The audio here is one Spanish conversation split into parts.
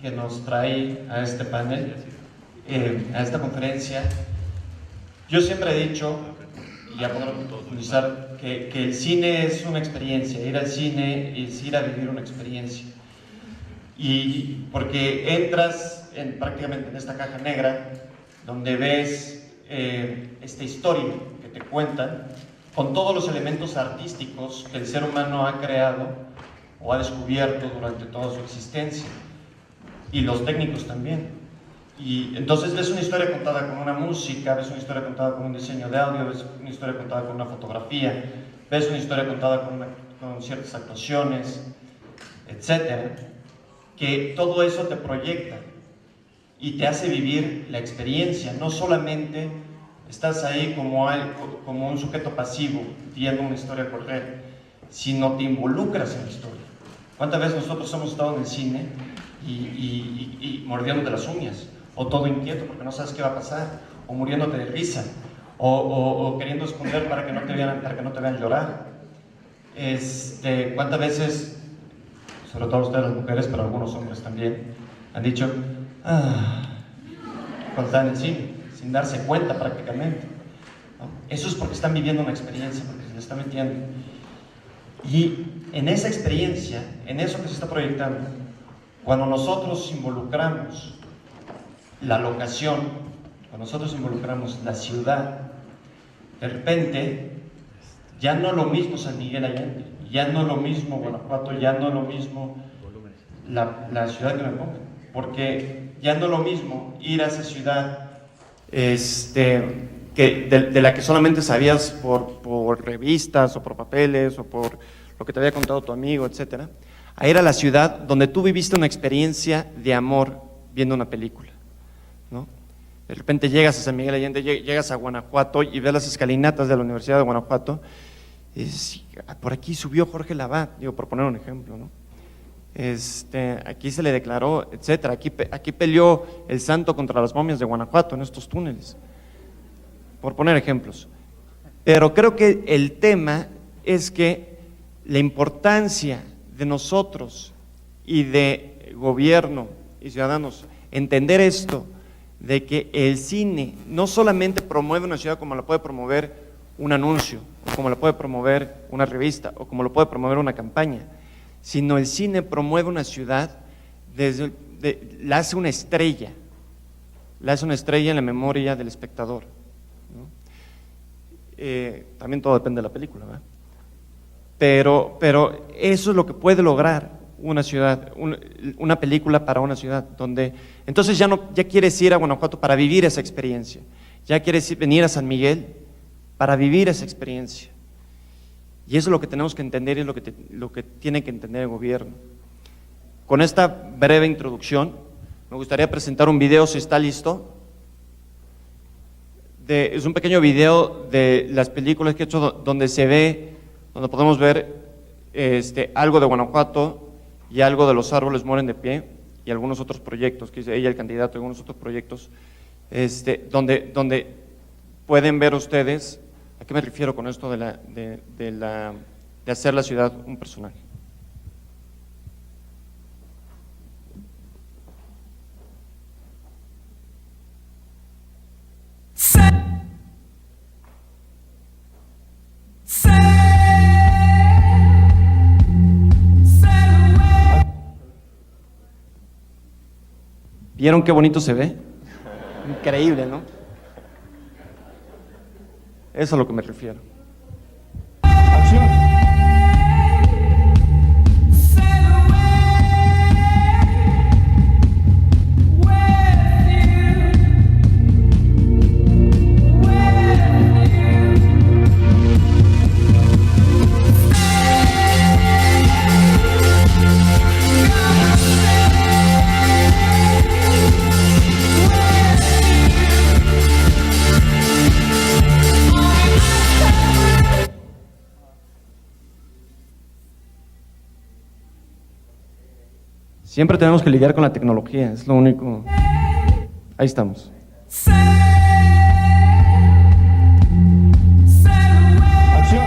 que nos trae a este panel, a esta conferencia. Yo siempre he dicho, y ya podrán profundizar, que el cine es una experiencia, ir al cine es ir a vivir una experiencia. Y porque entras prácticamente en esta caja negra, donde ves esta historia que te cuentan, con todos los elementos artísticos que el ser humano ha creado o ha descubierto durante toda su existencia, y los técnicos también. Y entonces ves una historia contada con una música, ves una historia contada con un diseño de audio, ves una historia contada con una fotografía, ves una historia contada con ciertas actuaciones, etcétera, que todo eso te proyecta y te hace vivir la experiencia. No solamente estás ahí como un sujeto pasivo viendo una historia correr, sino te involucras en la historia. ¿Cuántas veces nosotros hemos estado en el cine y mordiéndote las uñas, o todo inquieto porque no sabes qué va a pasar, o muriéndote de risa, o queriendo esconder para que no te vean llorar? ¿Cuántas veces, sobre todo ustedes las mujeres, pero algunos hombres también, han dicho cuando están en el cine, sin darse cuenta prácticamente, ¿no? Eso es porque están viviendo una experiencia, porque se le está metiendo. Y en esa experiencia, en eso que se está proyectando, cuando nosotros involucramos la locación, cuando nosotros involucramos la ciudad, de repente ya no es lo mismo San Miguel Allende, ya no es lo mismo Guanajuato, ya no es lo mismo la ciudad que me pongan, porque ya no es lo mismo ir a esa ciudad de la que solamente sabías por revistas o por papeles o por lo que te había contado tu amigo, etcétera, a ir a la ciudad donde tú viviste una experiencia de amor viendo una película, ¿no? De repente llegas a San Miguel Allende, llegas a Guanajuato y ves las escalinatas de la Universidad de Guanajuato, y por aquí subió Jorge Lavat, digo, por poner un ejemplo, ¿no? Aquí se le declaró, etcétera, aquí peleó el santo contra las momias de Guanajuato en estos túneles, por poner ejemplos. Pero creo que el tema es que la importancia de nosotros y de gobierno y ciudadanos entender esto, de que el cine no solamente promueve una ciudad como la puede promover un anuncio, o como la puede promover una revista, o como lo puede promover una campaña, sino el cine promueve una ciudad, la hace una estrella en la memoria del espectador, ¿no? También todo depende de la película, ¿verdad? Pero eso es lo que puede lograr una ciudad, una película para una ciudad, donde entonces ya quieres ir a Guanajuato para vivir esa experiencia, ya quieres venir a San Miguel para vivir esa experiencia. Y eso es lo que tenemos que entender y es lo que tiene que entender el gobierno. Con esta breve introducción, me gustaría presentar un video, si está listo. Es un pequeño video de las películas que he hecho donde podemos ver algo de Guanajuato y algo de Los árboles mueren de pie y algunos otros proyectos, que dice ella el candidato, y algunos otros proyectos, donde pueden ver ustedes a qué me refiero con esto de hacer la ciudad un personaje. ¿Vieron qué bonito se ve? Increíble, ¿no? Eso es a lo que me refiero. ¡Acción! Siempre tenemos que lidiar con la tecnología, es lo único. Ahí estamos. Acción.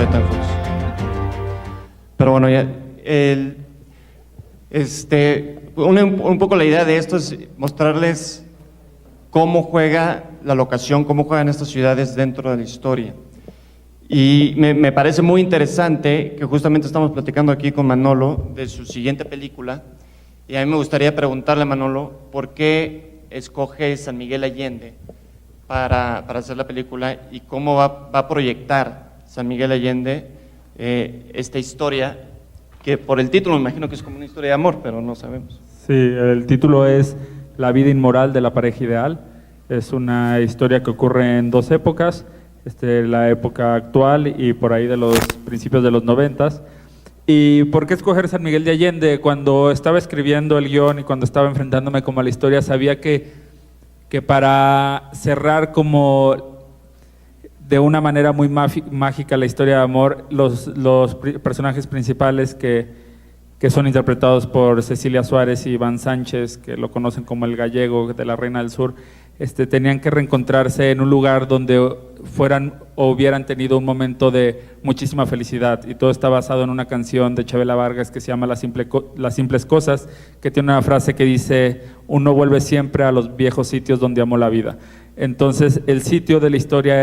Toyota en Fox. Pero bueno, ya, un poco la idea de esto es mostrarles cómo juega la locación, cómo juegan estas ciudades dentro de la historia. Y me parece muy interesante que justamente estamos platicando aquí con Manolo de su siguiente película, y a mí me gustaría preguntarle a Manolo por qué escoge San Miguel Allende para hacer la película y cómo va a proyectar San Miguel Allende esta historia, que por el título me imagino que es como una historia de amor, pero no sabemos. Sí, el título es La vida inmoral de la pareja ideal. Es una historia que ocurre en dos épocas, la época actual y por ahí de los principios de los 90s. ¿Y por qué escoger San Miguel de Allende? Cuando estaba escribiendo el guión y cuando estaba enfrentándome como a la historia, sabía que para cerrar como de una manera muy mágica la historia de amor, los personajes principales que son interpretados por Cecilia Suárez y Iván Sánchez, que lo conocen como el gallego de La Reina del Sur, tenían que reencontrarse en un lugar donde fueran o hubieran tenido un momento de muchísima felicidad, y todo está basado en una canción de Chabela Vargas que se llama Las simples cosas, que tiene una frase que dice: uno vuelve siempre a los viejos sitios donde amó la vida. Entonces el sitio de la historia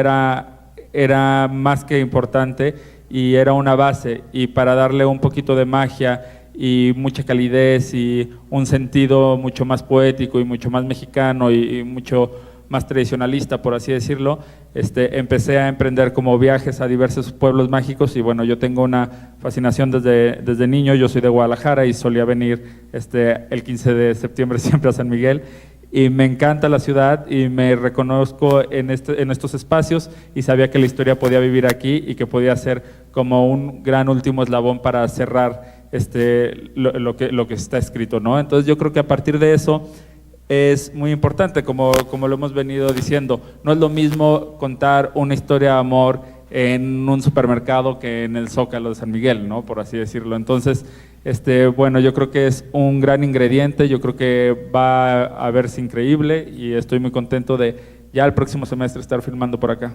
era más que importante y era una base, y para darle un poquito de magia y mucha calidez y un sentido mucho más poético y mucho más mexicano y mucho más tradicionalista, por así decirlo, empecé a emprender como viajes a diversos pueblos mágicos. Y bueno, yo tengo una fascinación desde niño. Yo soy de Guadalajara y solía venir el 15 de septiembre siempre a San Miguel, y me encanta la ciudad y me reconozco en estos espacios, y sabía que la historia podía vivir aquí y que podía ser como un gran último eslabón para cerrar lo que está escrito, ¿no? Entonces yo creo que a partir de eso es muy importante, como lo hemos venido diciendo. No es lo mismo contar una historia de amor en un supermercado que en el Zócalo de San Miguel, ¿no? Por así decirlo. Entonces, bueno, yo creo que es un gran ingrediente. Yo creo que va a verse increíble, y estoy muy contento de ya el próximo semestre estar filmando por acá.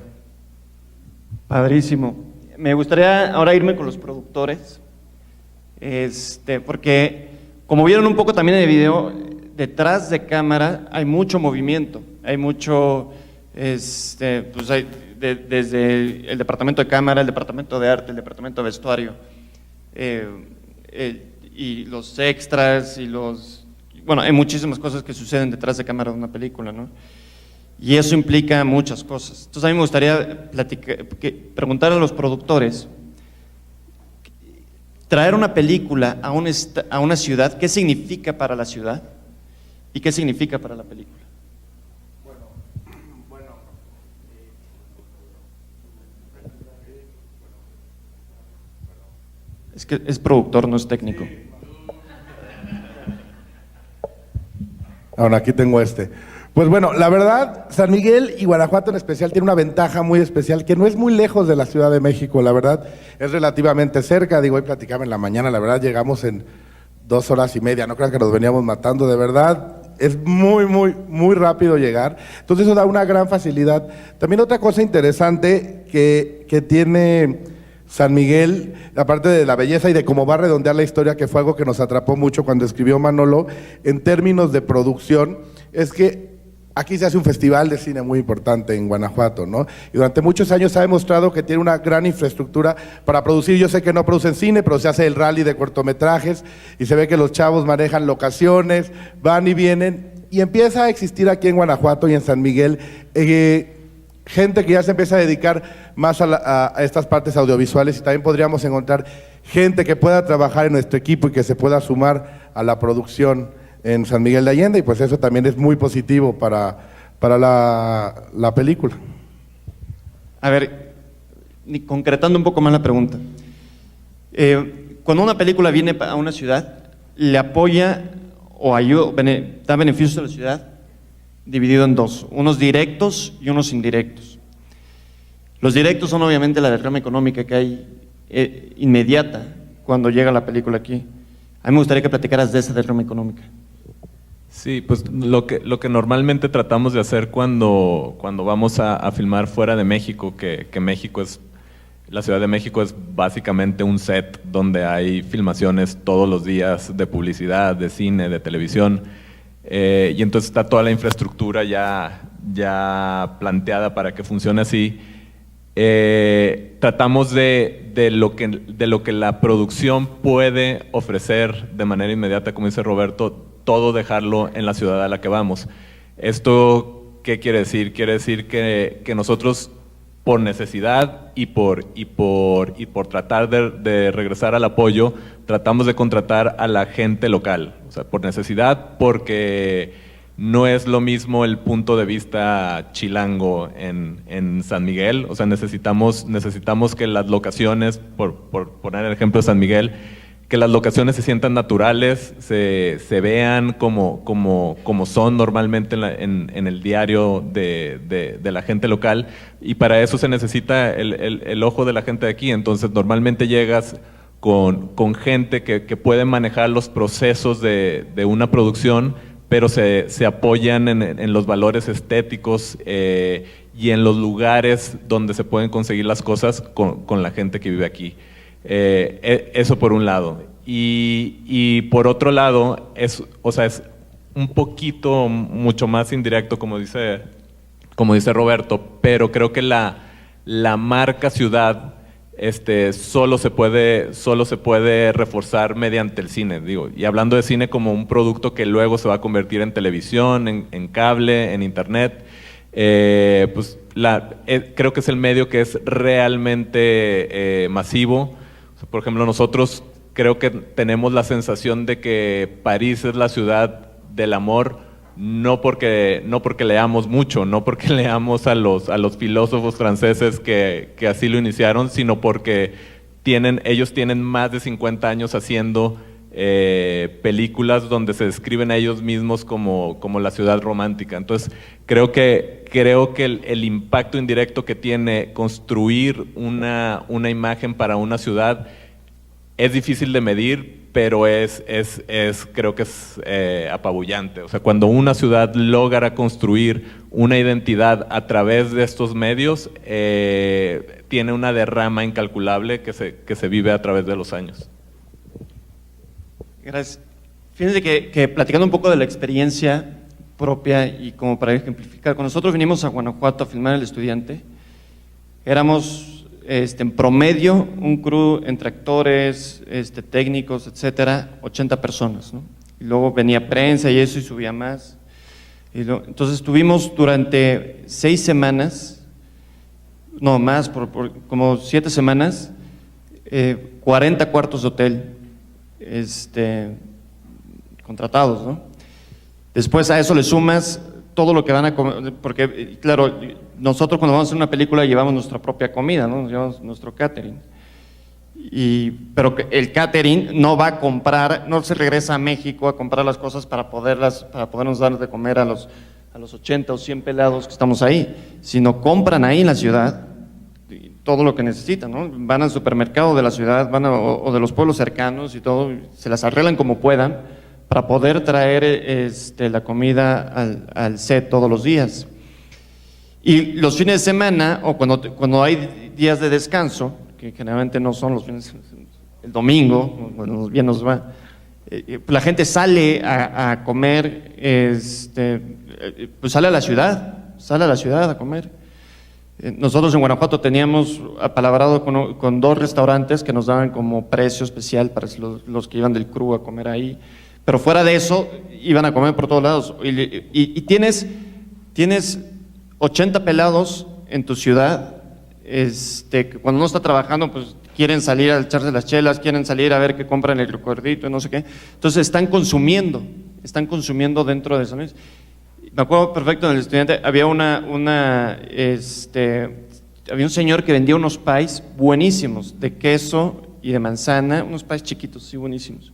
Padrísimo. Me gustaría ahora irme con los productores, porque como vieron un poco también en el video, detrás de cámara hay mucho movimiento, hay mucho, pues hay desde el departamento de cámara, el departamento de arte, el departamento de vestuario, y los extras bueno, hay muchísimas cosas que suceden detrás de cámara de una película, ¿no? Y eso implica muchas cosas. Entonces a mí me gustaría preguntar a los productores, traer una película a una ciudad, ¿qué significa para la ciudad y qué significa para la película? Es que es productor, no es técnico. Ahora aquí tengo Pues bueno, la verdad, San Miguel y Guanajuato en especial tiene una ventaja muy especial, que no es muy lejos de la Ciudad de México, la verdad, es relativamente cerca. Digo, hoy platicaba en la mañana, la verdad llegamos en 2 horas y media, no crean que nos veníamos matando, de verdad, es muy rápido llegar. Entonces eso da una gran facilidad. También otra cosa interesante que tiene San Miguel, aparte de la belleza y de cómo va a redondear la historia, que fue algo que nos atrapó mucho cuando escribió Manolo, en términos de producción, es que aquí se hace un festival de cine muy importante en Guanajuato, ¿no? Y durante muchos años se ha demostrado que tiene una gran infraestructura para producir. Yo sé que no producen cine, pero se hace el rally de cortometrajes y se ve que los chavos manejan locaciones, van y vienen, y empieza a existir aquí en Guanajuato y en San Miguel gente que ya se empieza a dedicar más a estas partes audiovisuales, y también podríamos encontrar gente que pueda trabajar en nuestro equipo y que se pueda sumar a la producción en San Miguel de Allende, y pues eso también es muy positivo para la película. A ver, concretando un poco más la pregunta, cuando una película viene a una ciudad, ¿le apoya o ayuda, da beneficios a la ciudad? Dividido en dos, unos directos y unos indirectos. Los directos son obviamente la derrama económica que hay inmediata cuando llega la película aquí. A mí me gustaría que platicaras de esa derrama económica. Sí, pues lo que normalmente tratamos de hacer cuando vamos a filmar fuera de México, que México es La Ciudad de México es básicamente un set donde hay filmaciones todos los días de publicidad, de cine, de televisión, y entonces está toda la infraestructura ya planteada para que funcione así. Tratamos de lo que la producción puede ofrecer de manera inmediata, como dice Roberto, todo dejarlo en la ciudad a la que vamos. ¿Esto qué quiere decir? Quiere decir que nosotros, por necesidad y por tratar de regresar al apoyo, tratamos de contratar a la gente local. O sea, por necesidad, porque no es lo mismo el punto de vista chilango en San Miguel. O sea, necesitamos que las locaciones, por poner el ejemplo de San Miguel, que las locaciones se sientan naturales, se vean como son normalmente en el diario de la gente local, y para eso se necesita el ojo de la gente de aquí. Entonces normalmente llegas con gente que puede manejar los procesos de una producción, pero se apoyan en los valores estéticos y en los lugares donde se pueden conseguir las cosas con la gente que vive aquí. Eso por un lado. Y por otro lado, es un poquito mucho más indirecto, como dice Roberto, pero creo que la marca ciudad solo se puede reforzar mediante el cine, digo, y hablando de cine como un producto que luego se va a convertir en televisión, en cable, en internet. Pues creo que es el medio que es realmente masivo. O sea, por ejemplo, nosotros creo que tenemos la sensación de que París es la ciudad del amor, no porque leamos mucho, no porque leamos a los filósofos franceses que así lo iniciaron, sino porque ellos tienen más de 50 años haciendo películas donde se describen a ellos mismos como la ciudad romántica. Entonces, creo que el impacto indirecto que tiene construir una imagen para una ciudad es difícil de medir, pero creo que es apabullante. O sea, cuando una ciudad logra construir una identidad a través de estos medios, tiene una derrama incalculable que se vive a través de los años. Gracias. Fíjense que platicando un poco de la experiencia propia y como para ejemplificar, cuando nosotros vinimos a Guanajuato a filmar El Estudiante, éramos en promedio un crew entre actores, técnicos, etcétera, 80 personas, ¿no? Y luego venía prensa y eso y subía más. Entonces estuvimos durante 6 semanas, no más, por como 7 semanas, 40 cuartos de hotel contratados, ¿no? Después a eso le sumas todo lo que van a comer, porque claro, nosotros cuando vamos a hacer una película llevamos nuestra propia comida, ¿no? Nos llevamos nuestro catering. Pero el catering no va a comprar, no se regresa a México a comprar las cosas para podernos dar de comer a los 80 o 100 pelados que estamos ahí, sino compran ahí en la ciudad todo lo que necesitan, ¿no? Van al supermercado de la ciudad, o de los pueblos cercanos y todo, se las arreglan como puedan para poder traer la comida al set todos los días. Y los fines de semana, o cuando hay días de descanso, que generalmente no son los fines, el domingo, bueno, bien nos va, la gente sale a comer, pues sale a la ciudad a comer. Nosotros en Guanajuato teníamos apalabrado con 2 restaurantes que nos daban como precio especial para los que iban del crew a comer ahí, pero fuera de eso iban a comer por todos lados. Y tienes 80 pelados en tu ciudad, que cuando uno está trabajando, pues quieren salir a echarse las chelas, quieren salir a ver qué compran el recuerdito y no sé qué. Entonces están consumiendo dentro de eso. Me acuerdo perfecto en El Estudiante, había había un señor que vendía unos pies buenísimos, de queso y de manzana, unos pies chiquitos, sí, buenísimos,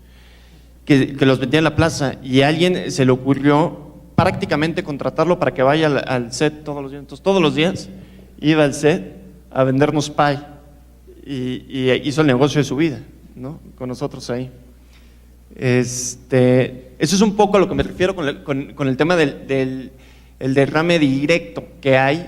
que los vendía en la plaza, y a alguien se le ocurrió prácticamente contratarlo para que vaya al set todos los días. Entonces todos los días iba al set a vendernos pie y hizo el negocio de su vida, ¿no? Con nosotros ahí. Eso es un poco a lo que me refiero con el tema del derrame directo que hay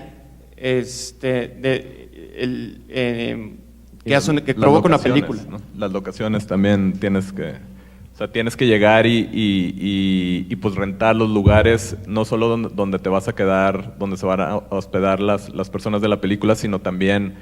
que provoca una película. ¿No? Las locaciones también tienes que llegar y pues rentar los lugares, no solo donde te vas a quedar, donde se van a hospedar las personas de la película, sino también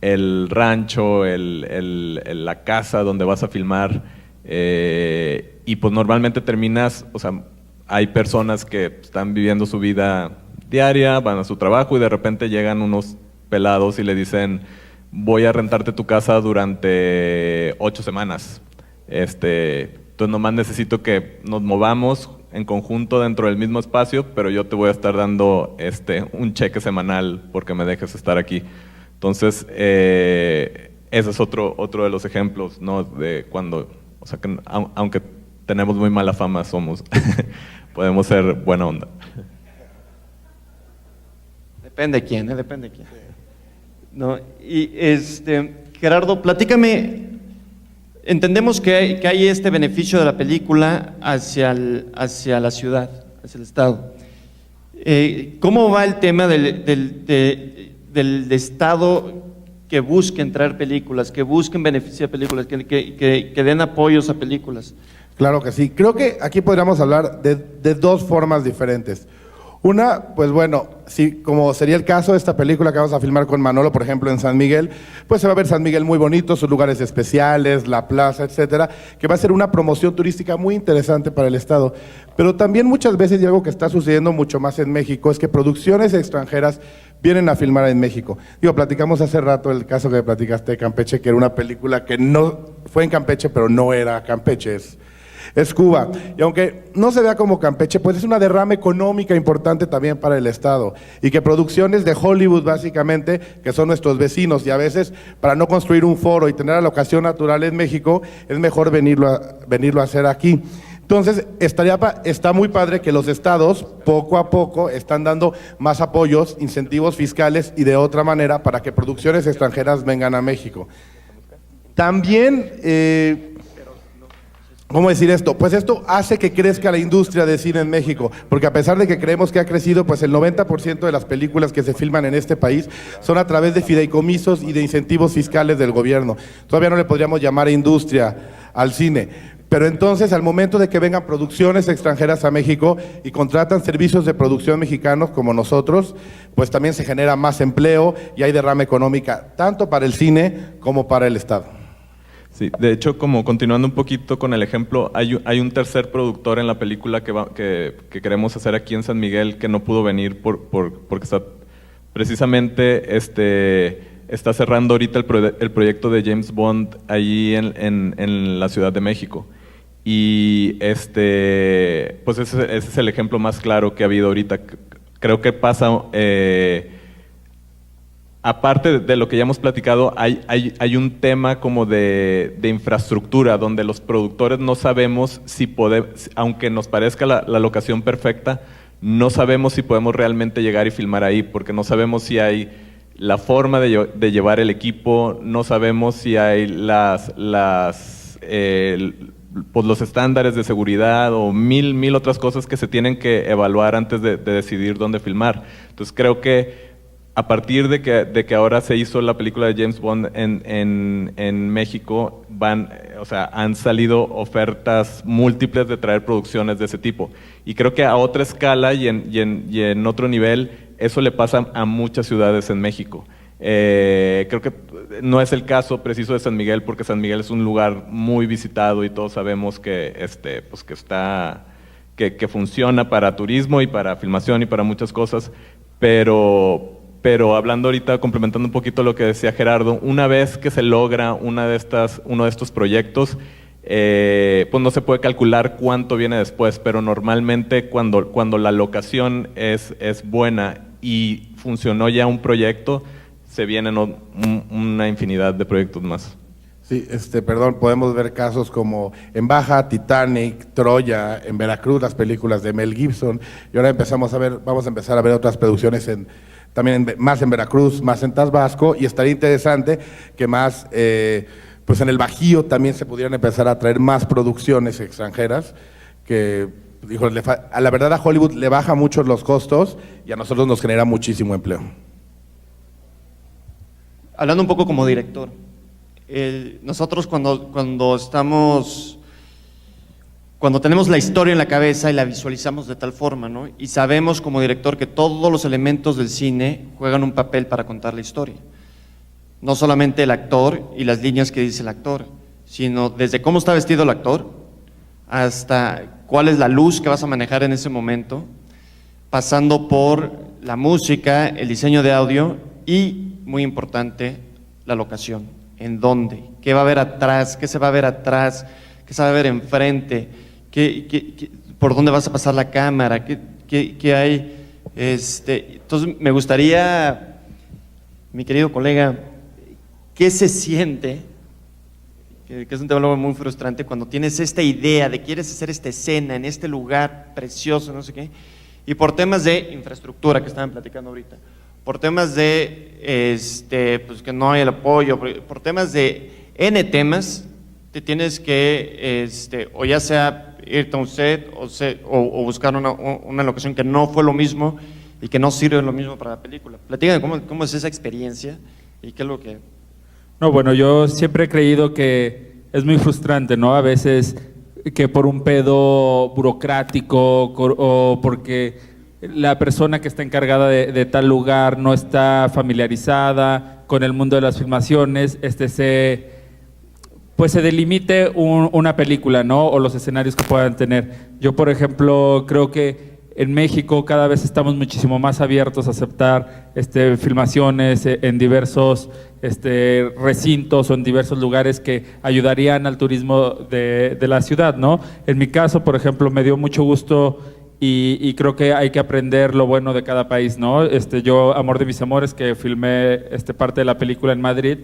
el rancho, la casa donde vas a filmar. Y pues normalmente terminas, o sea, hay personas que están viviendo su vida diaria, van a su trabajo y de repente llegan unos pelados y le dicen: voy a rentarte tu casa durante 8 semanas. Entonces nomás necesito que nos movamos en conjunto dentro del mismo espacio, pero yo te voy a estar dando un cheque semanal porque me dejes estar aquí. Entonces, ese es otro de los ejemplos, ¿no? De cuando, o sea, que aunque tenemos muy mala fama, podemos ser buena onda. Depende de quién, depende de quién. No, y Gerardo, platícame. Entendemos que hay este beneficio de la película hacia la ciudad, hacia el Estado. ¿Cómo va el tema del Estado que busquen traer películas, que busquen beneficiar películas, que den apoyos a películas? Claro que sí. Creo que aquí podríamos hablar de dos formas diferentes. Una, pues bueno, sí, como sería el caso de esta película que vamos a filmar con Manolo, por ejemplo, en San Miguel, pues se va a ver San Miguel muy bonito, sus lugares especiales, la plaza, etcétera, que va a ser una promoción turística muy interesante para el Estado. Pero también muchas veces, y algo que está sucediendo mucho más en México, es que producciones extranjeras vienen a filmar en México. Platicamos hace rato el caso que platicaste de Campeche, que era una película que no fue en Campeche, pero no era Campeche, es Cuba. Y aunque no se vea como Campeche, pues es una derrama económica importante también para el Estado. Y que producciones de Hollywood, básicamente, que son nuestros vecinos, y a veces para no construir un foro y tener la locación natural en México, es mejor venirlo a hacer aquí. Entonces, está muy padre que los estados, poco a poco, están dando más apoyos, incentivos fiscales y de otra manera para que producciones extranjeras vengan a México. También... ¿cómo decir esto? Pues esto hace que crezca la industria de cine en México, porque a pesar de que creemos que ha crecido, pues el 90% de las películas que se filman en este país son a través de fideicomisos y de incentivos fiscales del gobierno. Todavía no le podríamos llamar industria al cine, pero entonces al momento de que vengan producciones extranjeras a México y contratan servicios de producción mexicanos como nosotros, pues también se genera más empleo y hay derrama económica, tanto para el cine como para el Estado. Sí, de hecho, como continuando un poquito con el ejemplo, hay un tercer productor en la película que queremos hacer aquí en San Miguel que no pudo venir porque está precisamente está cerrando ahorita el proyecto de James Bond allí en la Ciudad de México. Y pues ese es el ejemplo más claro que ha habido ahorita. Creo que pasa... aparte de lo que ya hemos platicado, hay un tema como de infraestructura, donde los productores no sabemos si podemos, aunque nos parezca la locación perfecta, no sabemos si podemos realmente llegar y filmar ahí, porque no sabemos si hay la forma de llevar el equipo, no sabemos si hay pues los estándares de seguridad o mil otras cosas que se tienen que evaluar antes de decidir dónde filmar. Entonces creo que a partir de que ahora se hizo la película de James Bond en México, han salido ofertas múltiples de traer producciones de ese tipo. Y creo que a otra escala y en otro nivel, eso le pasa a muchas ciudades en México. Creo que no es el caso preciso de San Miguel, porque San Miguel es un lugar muy visitado y todos sabemos que que funciona para turismo y para filmación y para muchas cosas, pero hablando ahorita, complementando un poquito lo que decía Gerardo, una vez que se logra uno de estos proyectos, pues no se puede calcular cuánto viene después, pero normalmente cuando la locación es buena y funcionó ya un proyecto, se vienen una infinidad de proyectos más. Sí, podemos ver casos como En Baja, Titanic, Troya, en Veracruz, las películas de Mel Gibson, y ahora vamos a empezar a ver otras producciones también más en Veracruz, más en Tabasco, y estaría interesante que más, pues en el Bajío también se pudieran empezar a traer más producciones extranjeras, que, a la verdad a Hollywood le baja mucho los costos y a nosotros nos genera muchísimo empleo. Hablando un poco como director, nosotros cuando tenemos la historia en la cabeza y la visualizamos de tal forma, ¿no? Y sabemos como director que todos los elementos del cine juegan un papel para contar la historia. No solamente el actor y las líneas que dice el actor, sino desde cómo está vestido el actor, hasta cuál es la luz que vas a manejar en ese momento, pasando por la música, el diseño de audio y, muy importante, la locación. ¿En dónde? ¿Qué va a haber atrás? ¿Qué se va a ver atrás? ¿Qué se va a ver enfrente? ¿Por dónde vas a pasar la cámara? ¿Qué hay? Entonces, me gustaría, mi querido colega, ¿qué se siente? Que es un tema muy frustrante cuando tienes esta idea de quieres hacer esta escena en este lugar precioso, no sé qué, y por temas de infraestructura que estaban platicando ahorita, por temas de pues que no hay el apoyo, por temas de N temas, te tienes que, o ya sea irte a un set o buscar una locación que no fue lo mismo y que no sirve lo mismo para la película. Platícame cómo es esa experiencia y qué es lo que... No, bueno, yo siempre he creído que es muy frustrante, ¿no? A veces que por un pedo burocrático o porque la persona que está encargada de tal lugar no está familiarizada con el mundo de las filmaciones, pues se delimite una película, ¿no? O los escenarios que puedan tener. Yo, por ejemplo, creo que en México cada vez estamos muchísimo más abiertos a aceptar filmaciones en diversos recintos o en diversos lugares que ayudarían al turismo de la ciudad, ¿no? En mi caso, por ejemplo, me dio mucho gusto y creo que hay que aprender lo bueno de cada país, ¿no? Yo, Amor de mis amores, que filmé parte de la película en Madrid,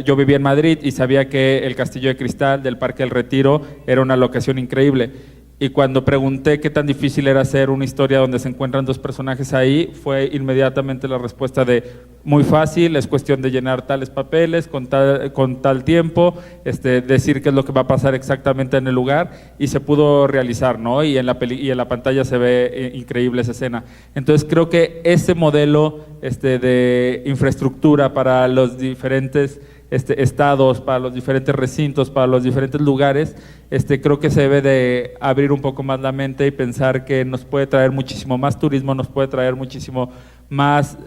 yo vivía en Madrid y sabía que el Castillo de Cristal del Parque del Retiro era una locación increíble. Y cuando pregunté qué tan difícil era hacer una historia donde se encuentran dos personajes ahí, fue inmediatamente la respuesta de muy fácil, es cuestión de llenar tales papeles con tal tiempo, decir qué es lo que va a pasar exactamente en el lugar, y se pudo realizar, ¿no? Y en la pantalla se ve increíble esa escena. Entonces creo que ese modelo de infraestructura para los diferentes estados, para los diferentes recintos, para los diferentes lugares, creo que se debe de abrir un poco más la mente y pensar que nos puede traer muchísimo más turismo, nos puede traer muchísimo más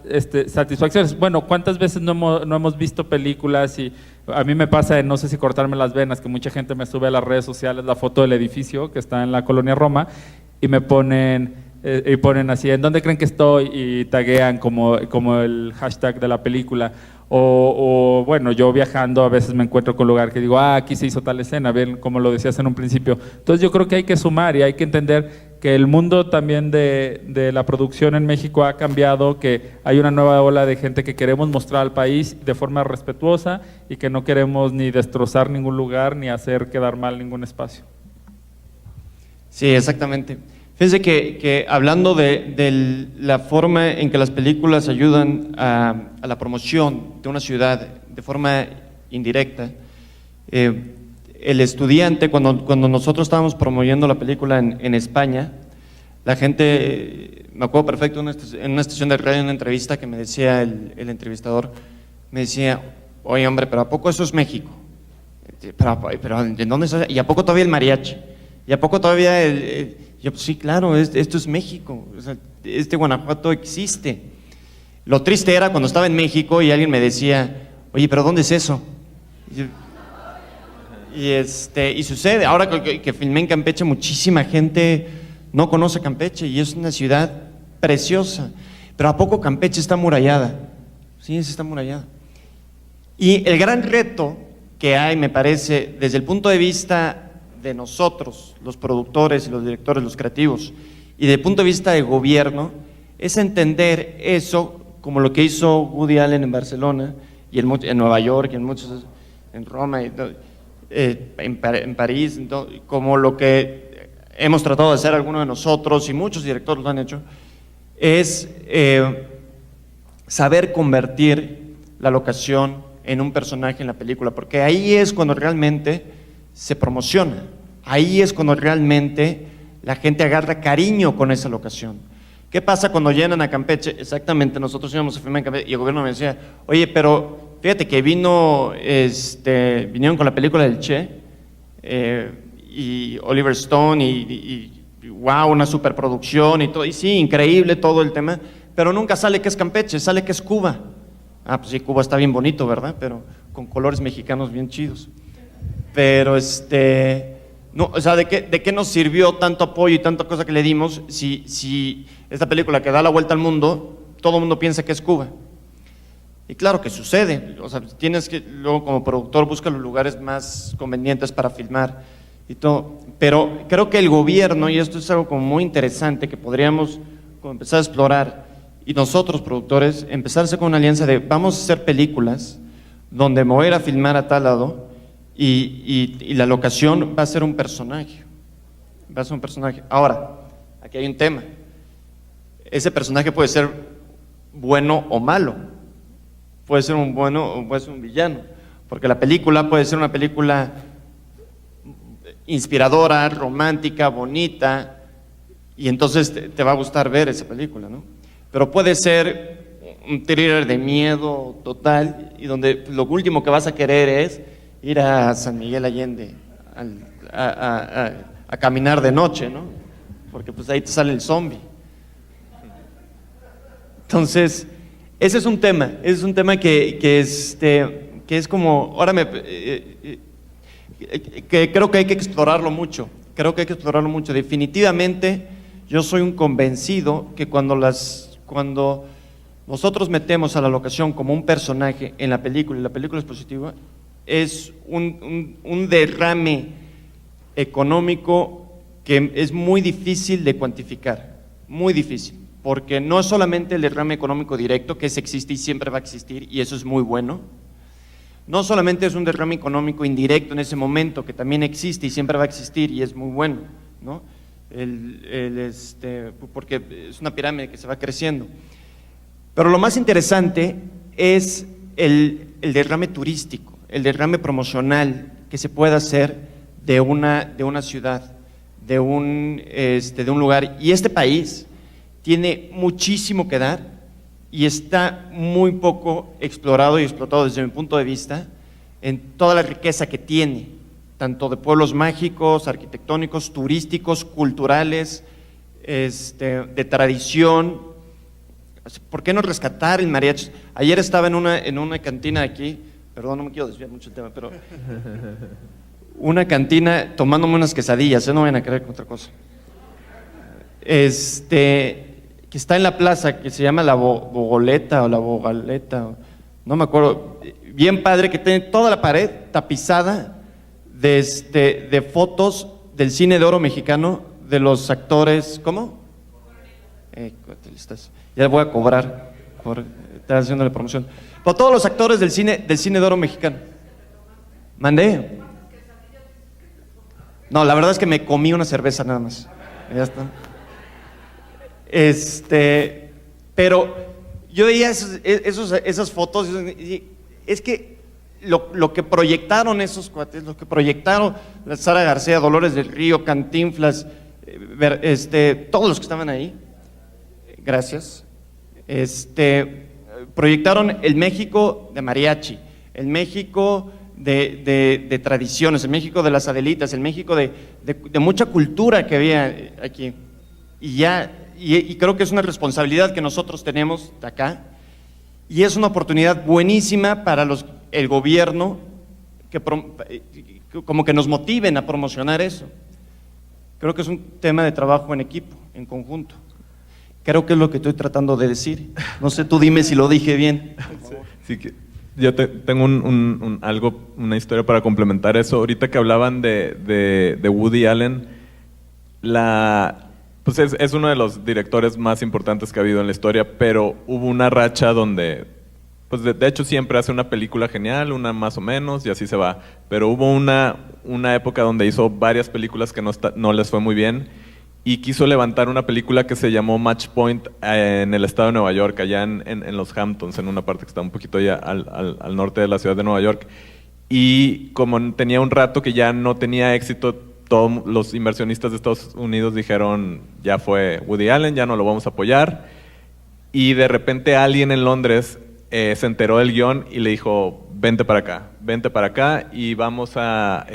satisfacciones. Bueno, ¿cuántas veces no hemos visto películas? Y a mí me pasa, no sé si cortarme las venas, que mucha gente me sube a las redes sociales la foto del edificio que está en la colonia Roma y me ponen así, ¿en dónde creen que estoy? Y taguean como el hashtag de la película. O bueno, yo viajando a veces me encuentro con un lugar que digo, aquí se hizo tal escena, bien, como lo decías en un principio. Entonces yo creo que hay que sumar y hay que entender que el mundo también de la producción en México ha cambiado, que hay una nueva ola de gente que queremos mostrar al país de forma respetuosa y que no queremos ni destrozar ningún lugar ni hacer quedar mal ningún espacio. Sí, exactamente. Fíjense que hablando de la forma en que las películas ayudan a la promoción de una ciudad de forma indirecta, el estudiante, cuando nosotros estábamos promoviendo la película en España, la gente, me acuerdo perfecto, en una estación de radio, en una entrevista que me decía el entrevistador, me decía, oye hombre, pero ¿a poco eso es México? Pero ¿en dónde está? ¿Y a poco todavía el mariachi? ¿Y a poco todavía yo, pues sí, claro, esto es México, o sea, Guanajuato existe. Lo triste era cuando estaba en México y alguien me decía, oye, pero ¿dónde es eso? Y sucede, ahora que filmé en Campeche, muchísima gente no conoce Campeche y es una ciudad preciosa, pero ¿a poco Campeche está amurallada? Sí, está amurallada. Y el gran reto que hay, me parece, desde el punto de vista de nosotros, los productores y los directores, los creativos, y desde el punto de vista de gobierno, es entender eso como lo que hizo Woody Allen en Barcelona y en Nueva York y en Roma, en París, como lo que hemos tratado de hacer algunos de nosotros y muchos directores lo han hecho, es saber convertir la locación en un personaje en la película, porque ahí es cuando realmente se promociona, ahí es cuando realmente la gente agarra cariño con esa locación. ¿Qué pasa cuando llenan a Campeche? Exactamente, nosotros íbamos a filmar en Campeche y el gobierno me decía, oye, pero fíjate que vinieron con la película del Che, y Oliver Stone, y wow, una superproducción y todo, y sí, increíble todo el tema, pero nunca sale que es Campeche, sale que es Cuba. Ah, pues sí, Cuba está bien bonito, ¿verdad? Pero con colores mexicanos bien chidos. Pero no, o sea, ¿de qué nos sirvió tanto apoyo y tanta cosa que le dimos si esta película que da la vuelta al mundo, todo el mundo piensa que es Cuba? Y claro que sucede, o sea, tienes que, luego como productor, busca los lugares más convenientes para filmar y todo, pero creo que el gobierno, y esto es algo como muy interesante que podríamos como empezar a explorar, y nosotros productores, empezar a hacer con una alianza de vamos a hacer películas donde me voy a ir a filmar a tal lado y la locación va a ser un personaje, va a ser un personaje. Ahora, aquí hay un tema, ese personaje puede ser bueno o malo, puede ser un bueno o puede ser un villano, porque la película puede ser una película inspiradora, romántica, bonita, y entonces te va a gustar ver esa película, ¿no? Pero puede ser un thriller de miedo total, y donde lo último que vas a querer es ir a San Miguel Allende a caminar de noche, ¿no? Porque pues ahí te sale el zombie. Entonces, ese es un tema que es como, ahora que creo que hay que explorarlo mucho, definitivamente. Yo soy un convencido que cuando nosotros metemos a la locación como un personaje en la película, y la película es positiva, es un derrame económico que es muy difícil de cuantificar, muy difícil, porque no es solamente el derrame económico directo, que ese existe y siempre va a existir, y eso es muy bueno. No solamente es un derrame económico indirecto en ese momento, que también existe y siempre va a existir, y es muy bueno, ¿no? Porque es una pirámide que se va creciendo. Pero lo más interesante es el derrame turístico, el derrame promocional que se puede hacer de una ciudad, de un lugar. Y este país tiene muchísimo que dar y está muy poco explorado y explotado desde mi punto de vista en toda la riqueza que tiene, tanto de pueblos mágicos, arquitectónicos, turísticos, culturales, de tradición. ¿Por qué no rescatar el mariachi? Ayer estaba en una cantina aquí, perdón, no me quiero desviar mucho el tema, pero una cantina tomándome unas quesadillas, no vayan a creer con otra cosa. Que está en la plaza, que se llama la Bogoleta o la Bogaleta, no me acuerdo, bien padre, que tiene toda la pared tapizada de fotos del cine de oro mexicano, de los actores, ¿cómo? Ya voy a cobrar por estar haciendo la promoción. Por todos los actores del cine de oro mexicano. ¿Mandé? No, la verdad es que me comí una cerveza nada más. Ya está. Pero yo veía esas fotos, y es que lo que proyectaron esos cuates, lo que proyectaron Sara García, Dolores del Río, Cantinflas, todos los que estaban ahí, gracias, proyectaron el México de mariachi, el México de tradiciones, el México de las Adelitas, el México de mucha cultura que había aquí. Y creo que es una responsabilidad que nosotros tenemos de acá, y es una oportunidad buenísima para el gobierno como que nos motiven a promocionar eso. Creo que es un tema de trabajo en equipo, en conjunto. Creo que es lo que estoy tratando de decir. No sé, tú dime si lo dije bien. Sí, yo tengo una historia para complementar eso. Ahorita que hablaban de Woody Allen, pues es uno de los directores más importantes que ha habido en la historia, pero hubo una racha donde, pues de hecho siempre hace una película genial, una más o menos, y así se va. Pero hubo una época donde hizo varias películas que no les fue muy bien, y quiso levantar una película que se llamó Match Point en el estado de Nueva York, allá en los Hamptons, en una parte que está un poquito allá al norte de la ciudad de Nueva York. Y como tenía un rato que ya no tenía éxito, todos los inversionistas de Estados Unidos dijeron, ya fue Woody Allen, ya no lo vamos a apoyar. Y de repente alguien en Londres se enteró del guión y le dijo, vente para acá y vamos a,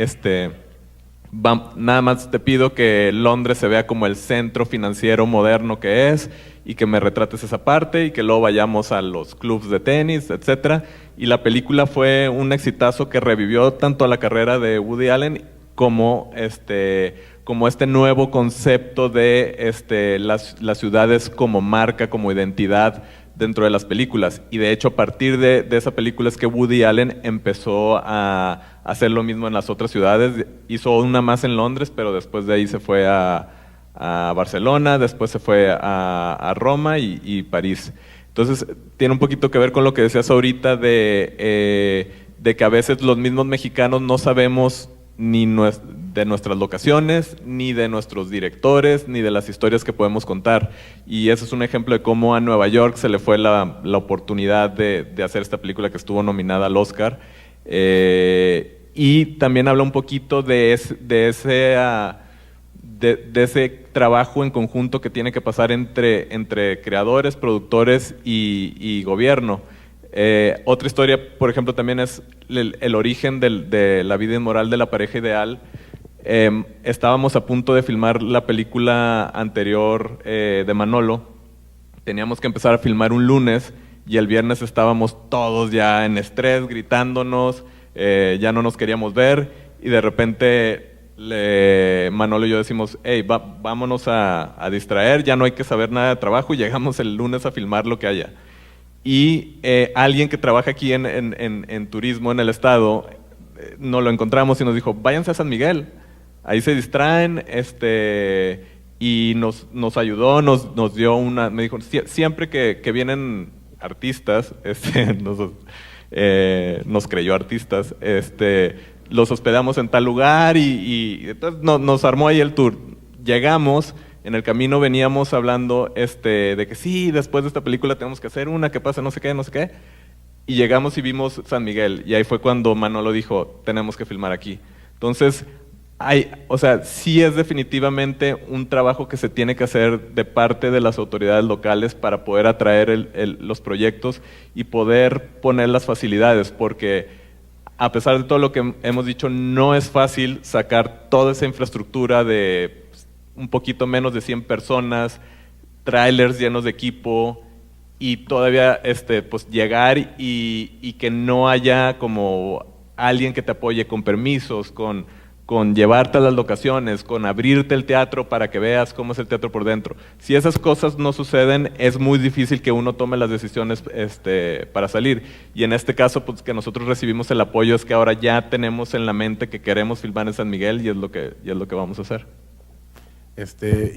nada más te pido que Londres se vea como el centro financiero moderno que es y que me retrates esa parte y que luego vayamos a los clubs de tenis, etcétera. Y la película fue un exitazo que revivió tanto a la carrera de Woody Allen como este nuevo concepto de las ciudades como marca, como identidad dentro de las películas. Y de hecho, a partir de esa película es que Woody Allen empezó a hacer lo mismo en las otras ciudades. Hizo una más en Londres, pero después de ahí se fue a Barcelona, después se fue a Roma y París. Entonces, tiene un poquito que ver con lo que decías ahorita de que a veces los mismos mexicanos no sabemos ni de nuestras locaciones, ni de nuestros directores, ni de las historias que podemos contar. Y ese es un ejemplo de cómo a Nueva York se le fue la oportunidad de hacer esta película que estuvo nominada al Oscar. Y también habla un poquito de ese trabajo en conjunto que tiene que pasar entre creadores, productores y gobierno. Otra historia, por ejemplo, también es el origen de la vida inmoral de la pareja ideal. Estábamos a punto de filmar la película anterior de Manolo. Teníamos que empezar a filmar un lunes y el viernes estábamos todos ya en estrés, gritándonos, ya no nos queríamos ver y de repente Manolo y yo decimos, hey, vámonos a distraer, ya no hay que saber nada de trabajo y llegamos el lunes a filmar lo que haya. Y alguien que trabaja aquí en turismo en el estado, nos lo encontramos y nos dijo, váyanse a San Miguel, ahí se distraen, y nos ayudó, nos dio me dijo, siempre que vienen artistas, nos creyó artistas, los hospedamos en tal lugar y entonces nos armó ahí el tour. Llegamos, en el camino veníamos hablando de que sí, después de esta película tenemos que hacer una, que pasa no sé qué, y llegamos y vimos San Miguel, y ahí fue cuando Manolo dijo, tenemos que filmar aquí. Entonces, sí es definitivamente un trabajo que se tiene que hacer de parte de las autoridades locales para poder atraer los proyectos y poder poner las facilidades, porque a pesar de todo lo que hemos dicho, no es fácil sacar toda esa infraestructura de un poquito menos de 100 personas, trailers llenos de equipo y todavía pues llegar y que no haya como alguien que te apoye con permisos, con llevarte a las locaciones, con abrirte el teatro para que veas cómo es el teatro por dentro. Si esas cosas no suceden, es muy difícil que uno tome las decisiones para salir. Y en este caso, pues que nosotros recibimos el apoyo, es que ahora ya tenemos en la mente que queremos filmar en San Miguel y es lo que vamos a hacer.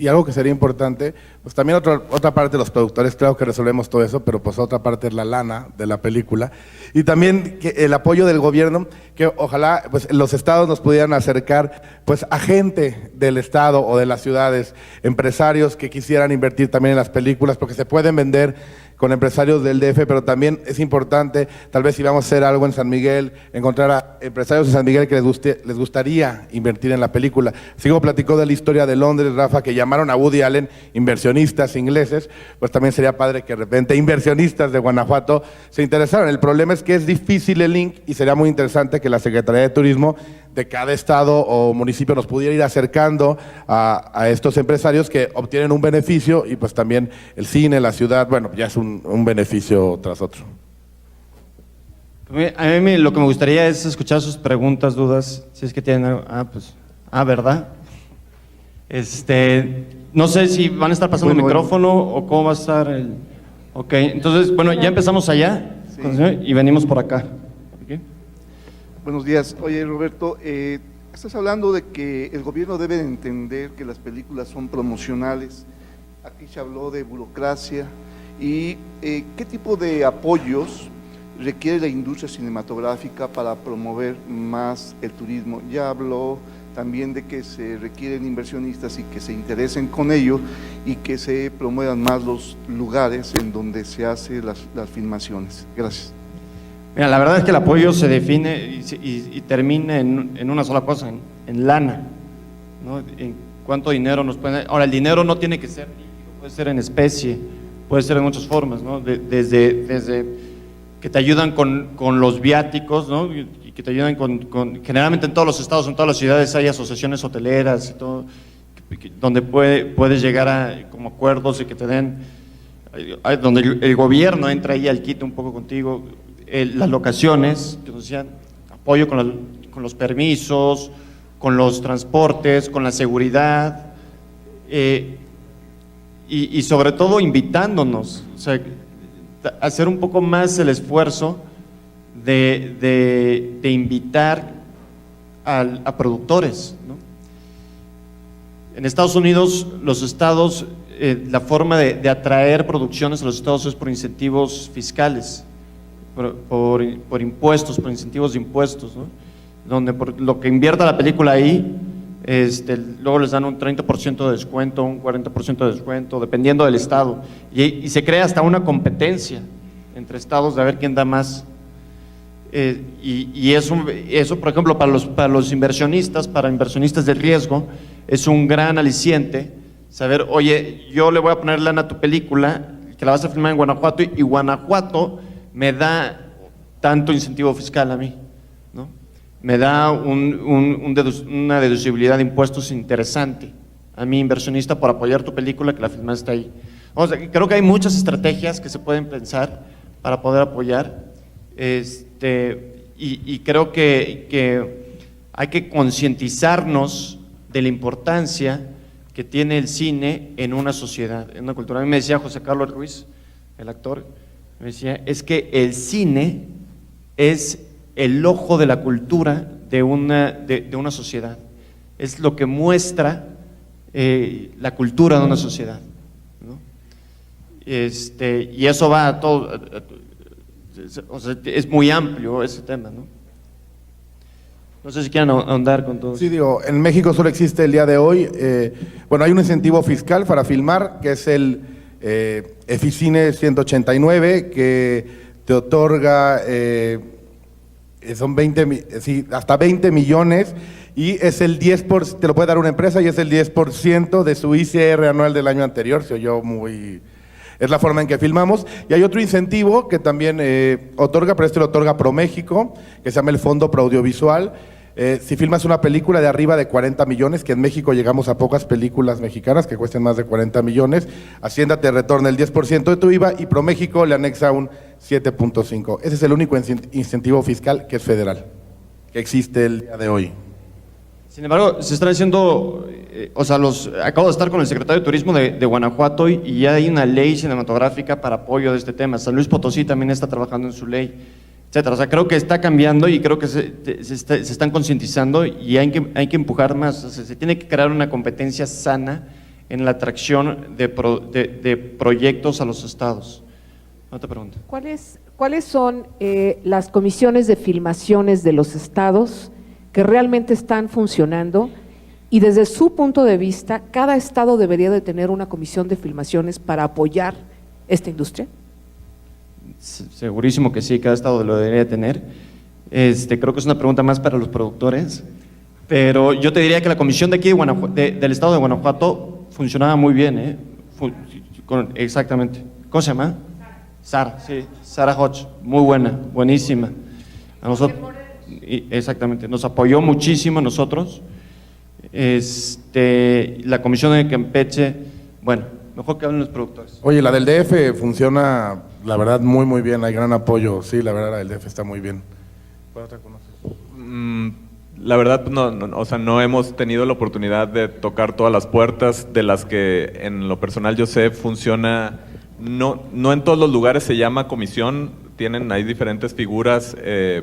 Y algo que sería importante, pues también otra parte de los productores, claro que resolvemos todo eso, pero pues otra parte es la lana de la película. Y también el apoyo del gobierno, que ojalá pues los estados nos pudieran acercar pues a gente del estado o de las ciudades, empresarios que quisieran invertir también en las películas, porque se pueden vender con empresarios del DF, pero también es importante, tal vez si vamos a hacer algo en San Miguel, encontrar a empresarios de San Miguel que les gustaría invertir en la película. Así como platicó de la historia de Londres, Rafa, que llamaron a Woody Allen inversionistas ingleses, pues también sería padre que de repente inversionistas de Guanajuato se interesaran. El problema es que es difícil el link y sería muy interesante que la Secretaría de Turismo de cada estado o municipio nos pudiera ir acercando a estos empresarios que obtienen un beneficio y pues también el cine, la ciudad, bueno, ya es un beneficio tras otro. A mí lo que me gustaría es escuchar sus preguntas, dudas, si es que tienen algo. ¿Verdad? No sé si van a estar pasando el micrófono o cómo va a estar Ok, entonces, bueno, ya empezamos allá y venimos por acá. ¿Okay? Buenos días. Oye, Roberto, estás hablando de que el gobierno debe entender que las películas son promocionales. Aquí se habló de burocracia. ¿Y qué tipo de apoyos requiere la industria cinematográfica para promover más el turismo? Ya habló también de que se requieren inversionistas y que se interesen con ello y que se promuevan más los lugares en donde se hacen las filmaciones. Gracias. Mira, la verdad es que el apoyo se define y termina en una sola cosa, en lana, ¿no? En cuánto dinero nos pueden. Ahora, el dinero no tiene que ser líquido, puede ser en especie, puede ser de muchas formas, ¿no? Desde que te ayudan con los viáticos, ¿no? Y que te ayudan generalmente en todos los estados, en todas las ciudades hay asociaciones hoteleras y todo, donde puedes llegar a como acuerdos y que te den, donde el gobierno entra ahí al quite un poco contigo, las locaciones, que nos decían, apoyo con los permisos, con los transportes, con la seguridad, y sobre todo invitándonos, o sea, hacer un poco más el esfuerzo de invitar a productores, ¿no? En Estados Unidos, los estados, la forma de atraer producciones a los estados es por incentivos fiscales, por impuestos, por incentivos de impuestos, ¿no? Donde por lo que invierta la película ahí, luego les dan un 30% de descuento, un 40% de descuento, dependiendo del estado. Y se crea hasta una competencia entre estados de a ver quién da más. Y eso, por ejemplo, para los inversionistas, para inversionistas de riesgo, es un gran aliciente saber, oye, yo le voy a poner lana a tu película, que la vas a filmar en Guanajuato, y Guanajuato me da tanto incentivo fiscal a mí, ¿no? Me da una deducibilidad de impuestos interesante a mi inversionista por apoyar tu película que la filmaste ahí. O sea, creo que hay muchas estrategias que se pueden pensar para poder apoyar, y creo que hay que concientizarnos de la importancia que tiene el cine en una sociedad, en una cultura. A mí me decía José Carlos Ruiz, el actor, me decía, es que el cine es el ojo de la cultura de una sociedad, es lo que muestra la cultura de una sociedad, ¿no? Y eso va a todo, o sea, es muy amplio ese tema, ¿no? No sé si quieren ahondar con todo. Sí, digo, en México solo existe el día de hoy, bueno, hay un incentivo fiscal para filmar, que es el Eficine 189, que te otorga, son hasta 20 millones, y es el 10%, te lo puede dar una empresa, y es el 10% de su ICR anual del año anterior. Se oyó muy... Es la forma en que filmamos. Y hay otro incentivo que también otorga, pero lo otorga ProMéxico, que se llama el Fondo Pro Audiovisual. Si filmas una película de arriba de 40 millones, que en México llegamos a pocas películas mexicanas que cuesten más de 40 millones, Hacienda te retorna el 10% de tu IVA y ProMéxico le anexa un 7.5%. Ese es el único incentivo fiscal que es federal, que existe el día de hoy. Sin embargo, se están haciendo, acabo de estar con el secretario de Turismo de Guanajuato y ya hay una ley cinematográfica para apoyo de este tema. San Luis Potosí también está trabajando en su ley, etcétera. O sea, creo que está cambiando y creo que se están concientizando y hay que empujar más. O sea, se tiene que crear una competencia sana en la atracción de proyectos a los estados. Otra pregunta. ¿Cuáles son las comisiones de filmaciones de los estados que realmente están funcionando? Y desde su punto de vista, ¿cada estado debería de tener una comisión de filmaciones para apoyar esta industria? Segurísimo que sí, cada estado lo debería tener. Creo que es una pregunta más para los productores, pero yo te diría que la comisión de aquí del estado de Guanajuato funcionaba muy bien, exactamente. ¿Cómo se llama? Sara, sí, Sara Hodge, muy buena, buenísima. A nosotros, exactamente, nos apoyó muchísimo a nosotros. La comisión de Campeche, bueno, mejor que hablen los productores. Oye, la del DF funciona, la verdad, muy, muy bien, hay gran apoyo. Sí, la verdad, la del DF está muy bien. ¿Cuál otra conoces? La verdad, no hemos tenido la oportunidad de tocar todas las puertas de las que en lo personal yo sé funciona. No en todos los lugares se llama comisión, hay diferentes figuras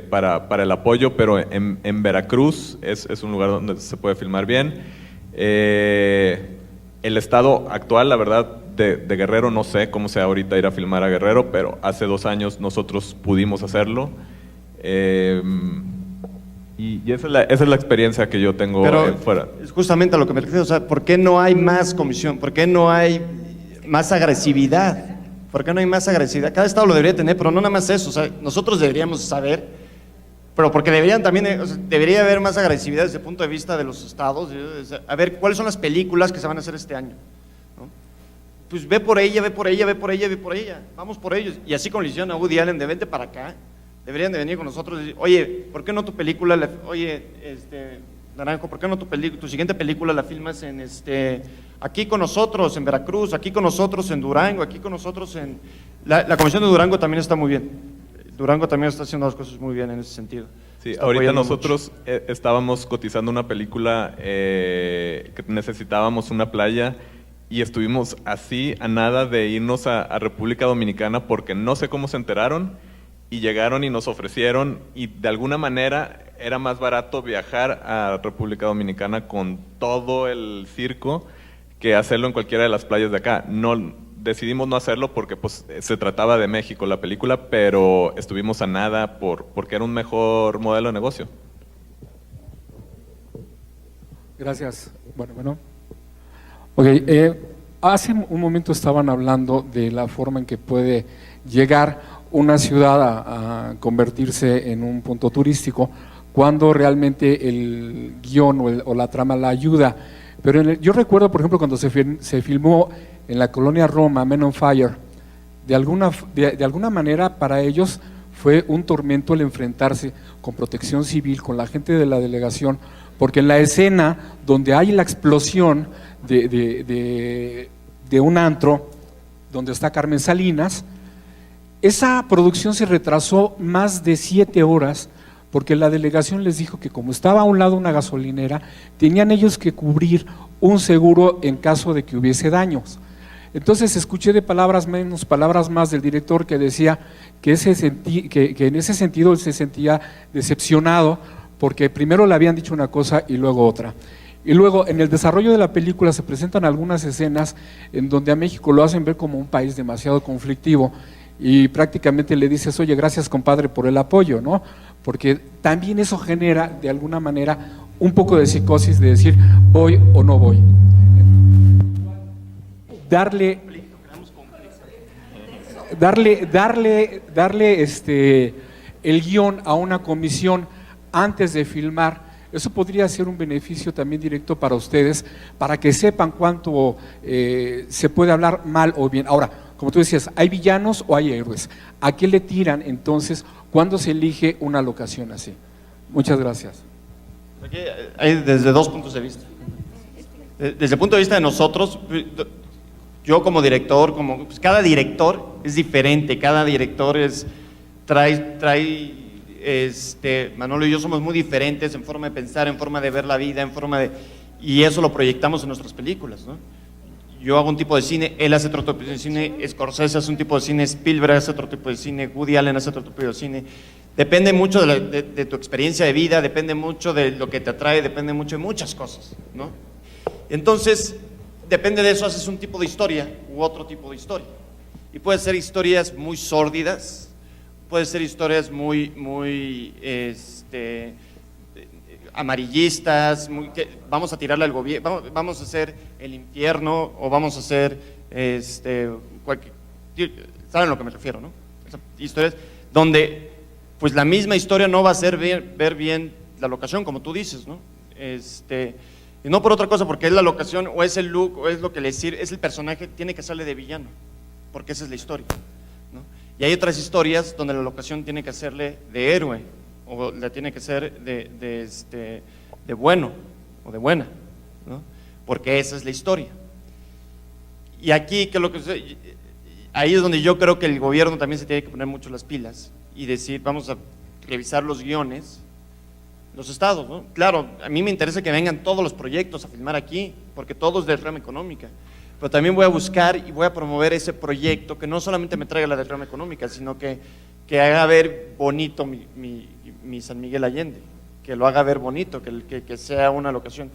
para el apoyo, pero en Veracruz es un lugar donde se puede filmar bien. El estado actual, la verdad, de Guerrero, no sé cómo sea ahorita ir a filmar a Guerrero, pero hace 2 años nosotros pudimos hacerlo. Y esa es la experiencia que yo tengo fuera. Es justamente a lo que me refiero, o sea, ¿por qué no hay más comisión? ¿Por qué no hay más agresividad? ¿Por qué no hay más agresividad? Cada estado lo debería tener, pero no nada más eso, o sea, nosotros deberíamos saber, pero porque debería haber más agresividad desde el punto de vista de los estados, a ver cuáles son las películas que se van a hacer este año, ¿no? pues ve por ella, ve por ella, ve por ella, ve por ella, vamos por ellos. Y así como le hicieron a Woody Allen de vente para acá, deberían de venir con nosotros y decir, oye, ¿por qué no tu película, oye, Naranjo, ¿por qué no tu siguiente película la filmas en aquí con nosotros en Veracruz, aquí con nosotros en Durango, aquí con nosotros en... La Comisión de Durango también está muy bien. Durango también está haciendo las cosas muy bien en ese sentido. Sí, Está ahorita apoyando nosotros estábamos cotizando una película que necesitábamos una playa y estuvimos así a nada de irnos a República Dominicana porque no sé cómo se enteraron y llegaron y nos ofrecieron y de alguna manera era más barato viajar a República Dominicana con todo el circo que hacerlo en cualquiera de las playas de acá. Decidimos no hacerlo porque pues, se trataba de México la película, pero estuvimos a nada porque era un mejor modelo de negocio. Gracias. Bueno. Ok, hace un momento estaban hablando de la forma en que puede llegar una ciudad a convertirse en un punto turístico cuando realmente el guión o la trama la ayuda. Pero yo recuerdo, por ejemplo, cuando se filmó en la colonia Roma, Men on Fire, de alguna manera para ellos fue un tormento el enfrentarse con Protección Civil, con la gente de la delegación, porque en la escena donde hay la explosión de un antro, donde está Carmen Salinas, esa producción se retrasó más de 7 horas porque la delegación les dijo que como estaba a un lado una gasolinera, tenían ellos que cubrir un seguro en caso de que hubiese daños. Entonces escuché de palabras menos, palabras más del director que decía que en ese sentido él se sentía decepcionado porque primero le habían dicho una cosa y luego otra. Y luego en el desarrollo de la película se presentan algunas escenas en donde a México lo hacen ver como un país demasiado conflictivo y prácticamente le dices, oye, gracias compadre por el apoyo, ¿no? Porque también eso genera de alguna manera un poco de psicosis de decir voy o no voy. Darle el guión a una comisión antes de filmar, eso podría ser un beneficio también directo para ustedes, para que sepan cuánto se puede hablar mal o bien. Ahora, como tú decías, ¿hay villanos o hay héroes? ¿A qué le tiran entonces cuando se elige una locación así? Muchas gracias. Aquí hay desde 2 puntos de vista. Desde el punto de vista de nosotros, yo como director, pues cada director es diferente, cada director trae Manolo y yo somos muy diferentes en forma de pensar, en forma de ver la vida, y eso lo proyectamos en nuestras películas, ¿no? Yo hago un tipo de cine, él hace otro tipo de cine, Scorsese hace un tipo de cine, Spielberg hace otro tipo de cine, Woody Allen hace otro tipo de cine. Depende mucho de tu experiencia de vida, depende mucho de lo que te atrae, depende mucho de muchas cosas, ¿no? Entonces, depende de eso, haces un tipo de historia u otro tipo de historia. Y puede ser historias muy sórdidas, puede ser historias muy amarillistas, vamos a tirarle al gobierno, vamos a hacer el infierno o vamos a hacer ¿saben a lo que me refiero, no? Historias donde pues la misma historia no va a hacer ver bien la locación, como tú dices, ¿no? Y no por otra cosa, porque es la locación o es el look o es lo que le sirve, es el personaje, tiene que hacerle de villano, porque esa es la historia, ¿no? Y hay otras historias donde la locación tiene que hacerle de héroe o la tiene que ser de bueno o de buena, ¿no? Porque esa es la historia. Y aquí, ahí es donde yo creo que el gobierno también se tiene que poner mucho las pilas y decir, vamos a revisar los guiones, los estados, ¿no? Claro, a mí me interesa que vengan todos los proyectos a filmar aquí, porque todo es de derrama económica, pero también voy a buscar y voy a promover ese proyecto que no solamente me traiga la derrama económica, sino que haga ver bonito mi San Miguel Allende, que lo haga ver bonito, que sea una locación.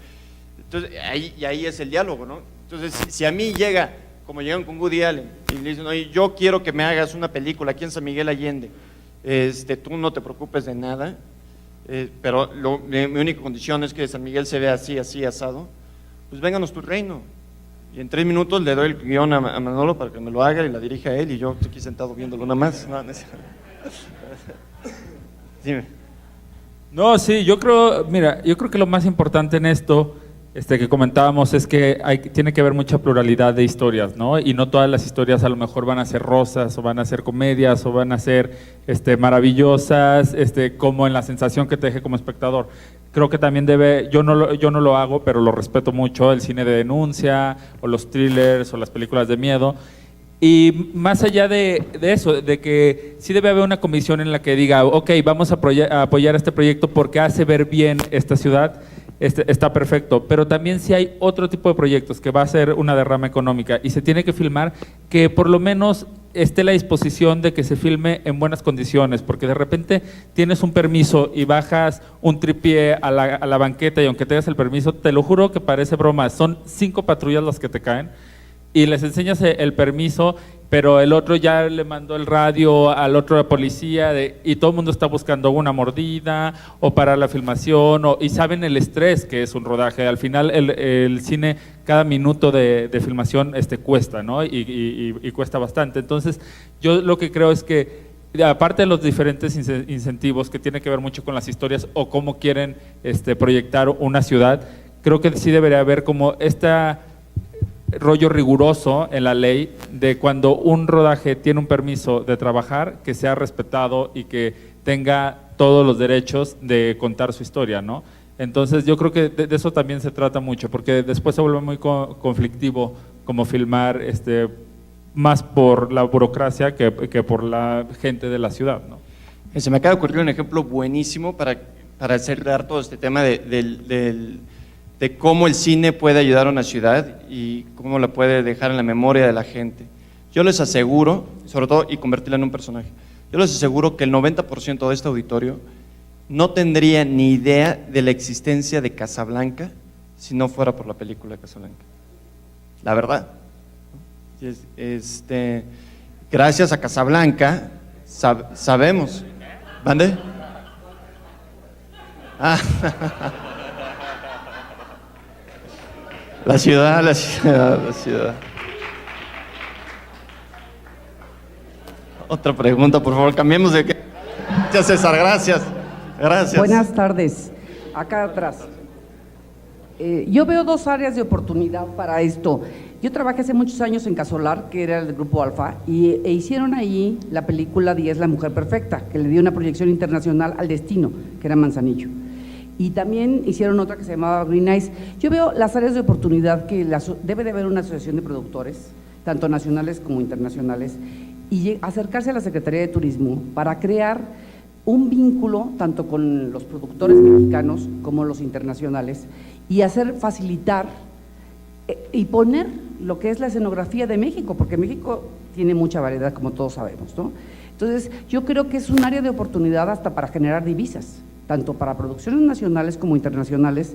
Entonces, ahí es el diálogo, ¿no? Entonces, si a mí llega, como llegan con Woody Allen, y le dicen, oye, yo quiero que me hagas una película aquí en San Miguel Allende, tú no te preocupes de nada, pero mi única condición es que San Miguel se vea así, asado, pues vénganos tu reino. Y en 3 minutos le doy el guión a Manolo para que me lo haga y la dirija a él, y yo estoy aquí sentado viéndolo nada más. Dime. No, sí, yo creo que lo más importante en esto que comentábamos es que tiene que haber mucha pluralidad de historias, ¿no? Y no todas las historias a lo mejor van a ser rosas, o van a ser comedias, o van a ser maravillosas, como en la sensación que te deje como espectador. Creo que también yo no lo hago, pero lo respeto mucho, el cine de denuncia, o los thrillers, o las películas de miedo. Y más allá de eso, de que sí debe haber una comisión en la que diga, ok, vamos a apoyar este proyecto porque hace ver bien esta ciudad, está perfecto, pero también si hay otro tipo de proyectos que va a ser una derrama económica y se tiene que filmar, que por lo menos esté la disposición de que se filme en buenas condiciones, porque de repente tienes un permiso y bajas un tripié a la banqueta y aunque tengas el permiso, te lo juro que parece broma, son 5 patrullas las que te caen y les enseñas el permiso, pero el otro ya le mandó el radio al otro de policía y todo el mundo está buscando una mordida o para la filmación y saben el estrés que es un rodaje. Al final el cine, cada minuto de filmación cuesta, ¿no? Y cuesta bastante. Entonces yo lo que creo es que aparte de los diferentes incentivos que tiene que ver mucho con las historias o cómo quieren proyectar una ciudad, creo que sí debería haber como rollo riguroso en la ley de cuando un rodaje tiene un permiso de trabajar, que sea respetado y que tenga todos los derechos de contar su historia, ¿no? Entonces yo creo que de eso también se trata mucho, porque después se vuelve muy conflictivo como filmar más por la burocracia que por la gente de la ciudad, ¿no? Se me acaba de ocurrir un ejemplo buenísimo para cerrar todo este tema de cómo el cine puede ayudar a una ciudad y cómo la puede dejar en la memoria de la gente. Yo les aseguro, sobre todo, y convertirla en un personaje, yo les aseguro que el 90% de este auditorio no tendría ni idea de la existencia de Casablanca si no fuera por la película de Casablanca. La verdad. Gracias a Casablanca sabemos. ¿Mande? La ciudad. Otra pregunta, por favor, cambiemos de... Gracias, César, gracias. Buenas tardes. Acá atrás. Yo veo 2 áreas de oportunidad para esto. Yo trabajé hace muchos años en Casolar, que era el Grupo Alfa, e hicieron ahí la película 10, La Mujer Perfecta, que le dio una proyección internacional al Destino, que era Manzanillo. Y también hicieron otra que se llamaba Green Eyes. Yo veo las áreas de oportunidad que debe de haber una asociación de productores, tanto nacionales como internacionales, y acercarse a la Secretaría de Turismo para crear un vínculo tanto con los productores mexicanos como los internacionales y facilitar y poner lo que es la escenografía de México, porque México tiene mucha variedad, como todos sabemos, ¿no? Entonces, yo creo que es un área de oportunidad hasta para generar divisas, tanto para producciones nacionales como internacionales,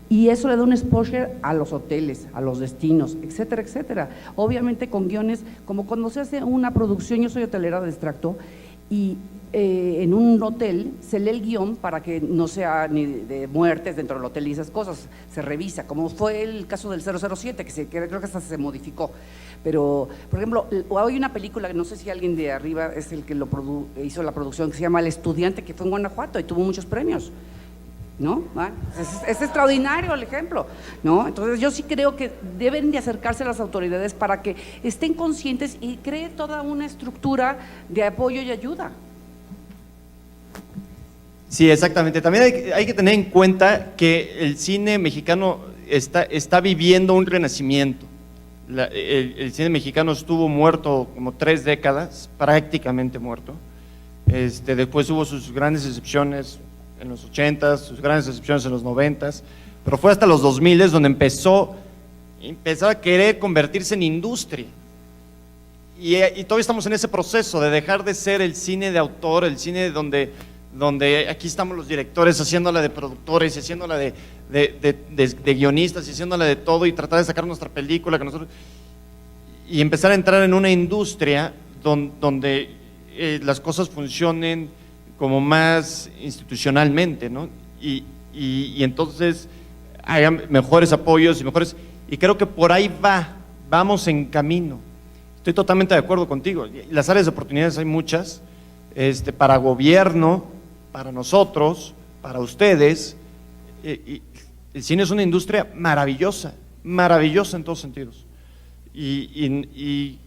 y eso le da un exposure a los hoteles, a los destinos, etcétera, etcétera. Obviamente con guiones, como cuando se hace una producción, yo soy hotelera de extracto, y en un hotel se lee el guión para que no sea ni de muertes dentro del hotel y esas cosas, se revisa, como fue el caso del 007, que creo que hasta se modificó. Pero, por ejemplo, hay una película, que no sé si alguien de arriba es el que hizo la producción, que se llama El Estudiante, que fue en Guanajuato y tuvo muchos premios, ¿no? Es extraordinario el ejemplo, ¿no? Entonces yo sí creo que deben de acercarse a las autoridades para que estén conscientes y cree toda una estructura de apoyo y ayuda. Sí, exactamente. También hay que tener en cuenta que el cine mexicano está viviendo un renacimiento. El cine mexicano estuvo muerto como 3 décadas, prácticamente muerto. Después hubo sus grandes excepciones en los 80s, sus grandes excepciones en los 90s, pero fue hasta los 2000s donde empezó a querer convertirse en industria. Y todavía estamos en ese proceso de dejar de ser el cine de autor, el cine donde aquí estamos los directores haciéndola de productores, haciéndola de guionistas, y haciéndola de todo y tratar de sacar nuestra película y empezar a entrar en una industria donde las cosas funcionen como más institucionalmente, ¿no? Y entonces haya mejores apoyos y creo que por ahí vamos en camino. Estoy totalmente de acuerdo contigo. Las áreas de oportunidades hay muchas, para gobierno, para nosotros, para ustedes, el cine es una industria maravillosa, maravillosa en todos sentidos. Y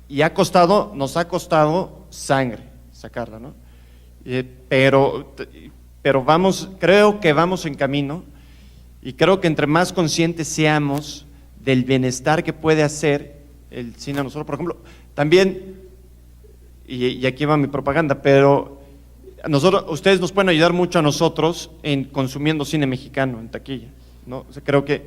nos ha costado sangre sacarla, ¿no? Pero creo que vamos en camino, y creo que entre más conscientes seamos del bienestar que puede hacer el cine a nosotros, por ejemplo, también, y aquí va mi propaganda, pero ustedes nos pueden ayudar mucho a nosotros en consumiendo cine mexicano en taquilla, ¿no? O sea, creo que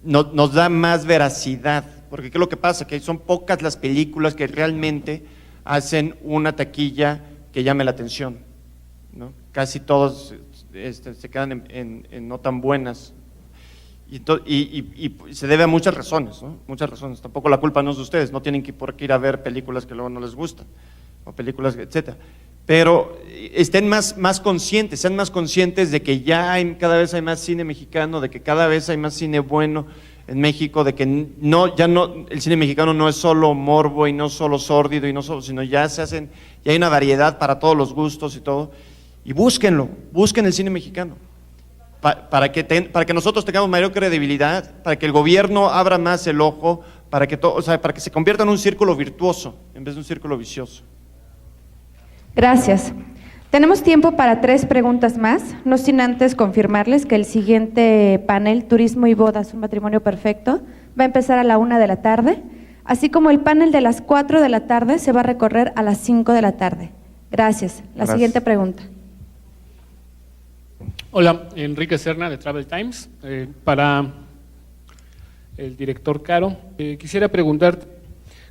nos da más veracidad, porque ¿qué es lo que pasa? Que son pocas las películas que realmente hacen una taquilla que llame la atención, ¿no? Casi todos se quedan en no tan buenas, y se debe a muchas razones, ¿no? Muchas razones. Tampoco la culpa no es de ustedes, no tienen por qué ir a ver películas que luego no les gustan, o películas, etcétera. Pero estén sean más conscientes de que cada vez hay más cine mexicano, de que cada vez hay más cine bueno en México, de que el cine mexicano no es solo morbo y no solo sórdido sino ya hay una variedad para todos los gustos y todo. Y busquen el cine mexicano, para que nosotros tengamos mayor credibilidad, para que el gobierno abra más el ojo, para que se convierta en un círculo virtuoso en vez de un círculo vicioso. Gracias. Tenemos tiempo para 3 preguntas más, no sin antes confirmarles que el siguiente panel, Turismo y Bodas, un matrimonio perfecto, va a empezar a la 1 de la tarde, así como el panel de las 4 de la tarde se va a recorrer a las 5 de la tarde. Gracias. La siguiente pregunta. Hola, Enrique Serna de Travel Times. Para el director Caro, quisiera preguntarte,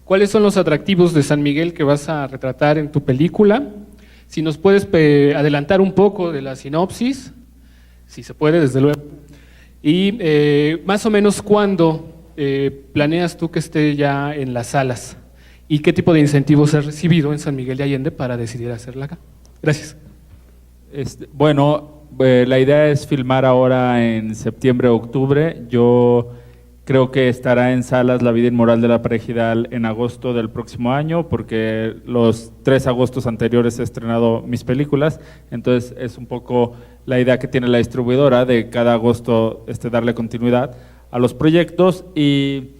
¿cuáles son los atractivos de San Miguel que vas a retratar en tu película? Si nos puedes adelantar un poco de la sinopsis, si se puede, desde luego. Y más o menos cuándo planeas tú que esté ya en las salas, y qué tipo de incentivos has recibido en San Miguel de Allende para decidir hacerla acá. Gracias. La idea es filmar ahora en septiembre o octubre. Yo creo que estará en salas La vida inmoral de la pareja ideal en agosto del próximo año, porque los 3 agostos anteriores he estrenado mis películas, entonces es un poco la idea que tiene la distribuidora de cada agosto darle continuidad a los proyectos. Y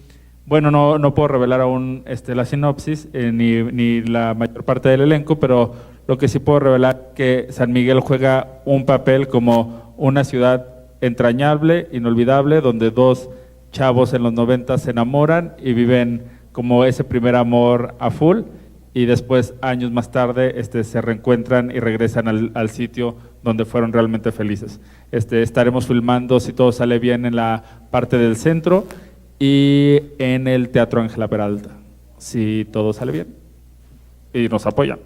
bueno, no puedo revelar aún la sinopsis ni la mayor parte del elenco, pero lo que sí puedo revelar que San Miguel juega un papel como una ciudad entrañable, inolvidable, donde 2 chavos en los 90 se enamoran y viven como ese primer amor a full, y después, años más tarde, se reencuentran y regresan al sitio donde fueron realmente felices. Estaremos filmando, si todo sale bien, en la parte del centro y en el Teatro Ángela Peralta, si todo sale bien y nos apoyan.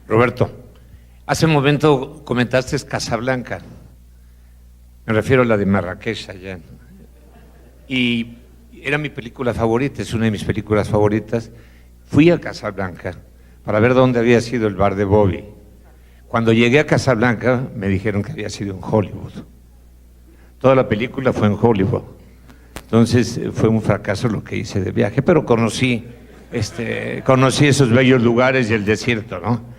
Roberto, hace un momento comentaste Casablanca. Me refiero a la de Marrakech allá. Y era mi película favorita, es una de mis películas favoritas. Fui a Casablanca para ver dónde había sido el bar de Bobby. Cuando llegué a Casablanca me dijeron que había sido en Hollywood. Toda la película fue en Hollywood. Entonces fue un fracaso lo que hice de viaje, pero conocí esos bellos lugares y el desierto, ¿no?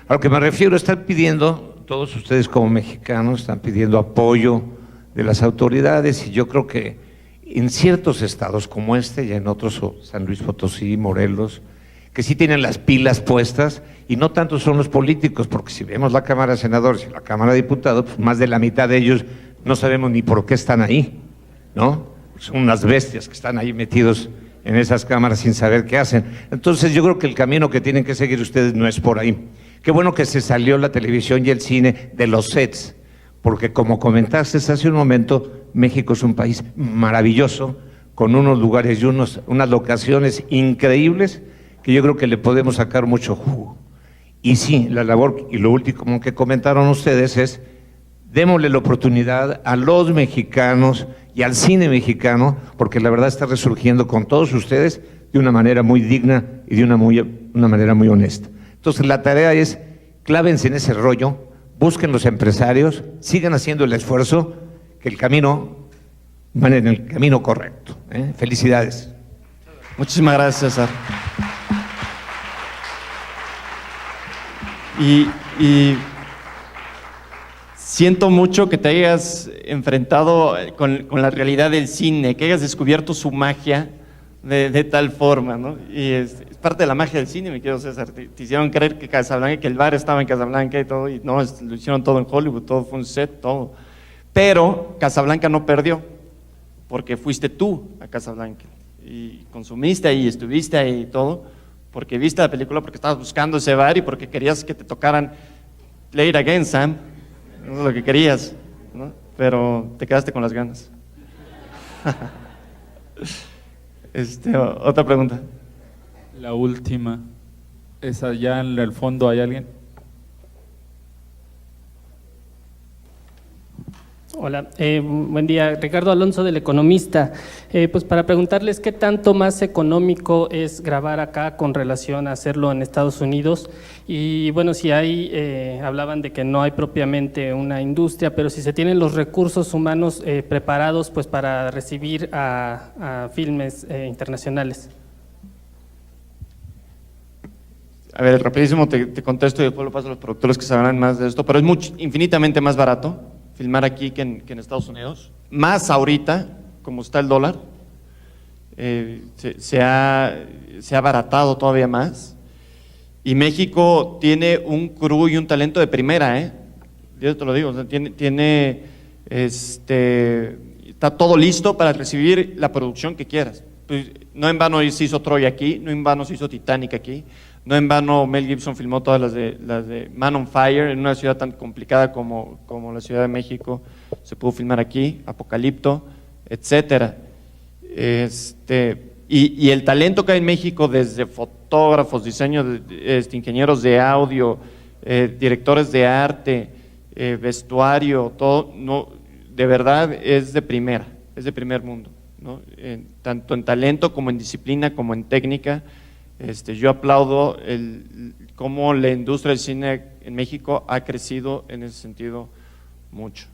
A lo que me refiero, están pidiendo, todos ustedes como mexicanos, están pidiendo apoyo de las autoridades, y yo creo que en ciertos estados como y en otros, San Luis Potosí, Morelos, que sí tienen las pilas puestas, y no tanto son los políticos, porque si vemos la Cámara de Senadores y la Cámara de Diputados, pues más de la mitad de ellos no sabemos ni por qué están ahí, ¿no? Son unas bestias que están ahí metidos en esas cámaras sin saber qué hacen. Entonces yo creo que el camino que tienen que seguir ustedes no es por ahí. Qué bueno que se salió la televisión y el cine de los sets, porque como comentaste hace un momento, México es un país maravilloso, con unos lugares y unas locaciones increíbles, que yo creo que le podemos sacar mucho jugo. Y sí, la labor, y lo último que comentaron ustedes es, démosle la oportunidad a los mexicanos y al cine mexicano, porque la verdad está resurgiendo con todos ustedes de una manera muy digna y de una manera muy honesta. Entonces la tarea es, clávense en ese rollo, busquen los empresarios, sigan haciendo el esfuerzo, que el camino van en el camino correcto. Felicidades. Muchísimas gracias, César. Y siento mucho que te hayas enfrentado con la realidad del cine, que hayas descubierto su magia de tal forma, ¿no? Y es parte de la magia del cine, mi querido César. Te hicieron creer que Casablanca, que el bar estaba en Casablanca y todo, y no, lo hicieron todo en Hollywood, todo fue un set, todo. Pero Casablanca no perdió, porque fuiste tú a Casablanca y consumiste ahí, estuviste ahí y todo, porque viste la película, porque estabas buscando ese bar y porque querías que te tocaran Play It Again, Sam. Eso es lo que querías, ¿no? Pero te quedaste con las ganas. Otra pregunta. La última. ¿Es allá en el fondo hay alguien? Hola, buen día. Ricardo Alonso, del Economista. Pues para preguntarles qué tanto más económico es grabar acá con relación a hacerlo en Estados Unidos. Y bueno, si hay, hablaban de que no hay propiamente una industria, pero si se tienen los recursos humanos preparados pues para recibir a filmes internacionales. A ver, rapidísimo te contesto y después lo paso a los productores que sabrán más de esto, pero es infinitamente más barato filmar aquí que en Estados Unidos, más ahorita, como está el dólar, se ha abaratado todavía más, y México tiene un crew y un talento de primera, yo te lo digo, o sea, está todo listo para recibir la producción que quieras. Pues, no en vano se hizo Troy aquí, no en vano se hizo Titanic aquí, no en vano Mel Gibson filmó todas las de Man on Fire en una ciudad tan complicada como la Ciudad de México, se pudo filmar aquí, Apocalipto, etcétera. Y el talento que hay en México, desde fotógrafos, ingenieros de audio, directores de arte, vestuario, todo, no, de verdad es de primera, es de primer mundo, ¿no? Tanto en talento como en disciplina, como en técnica. Yo aplaudo cómo la industria del cine en México ha crecido en ese sentido mucho.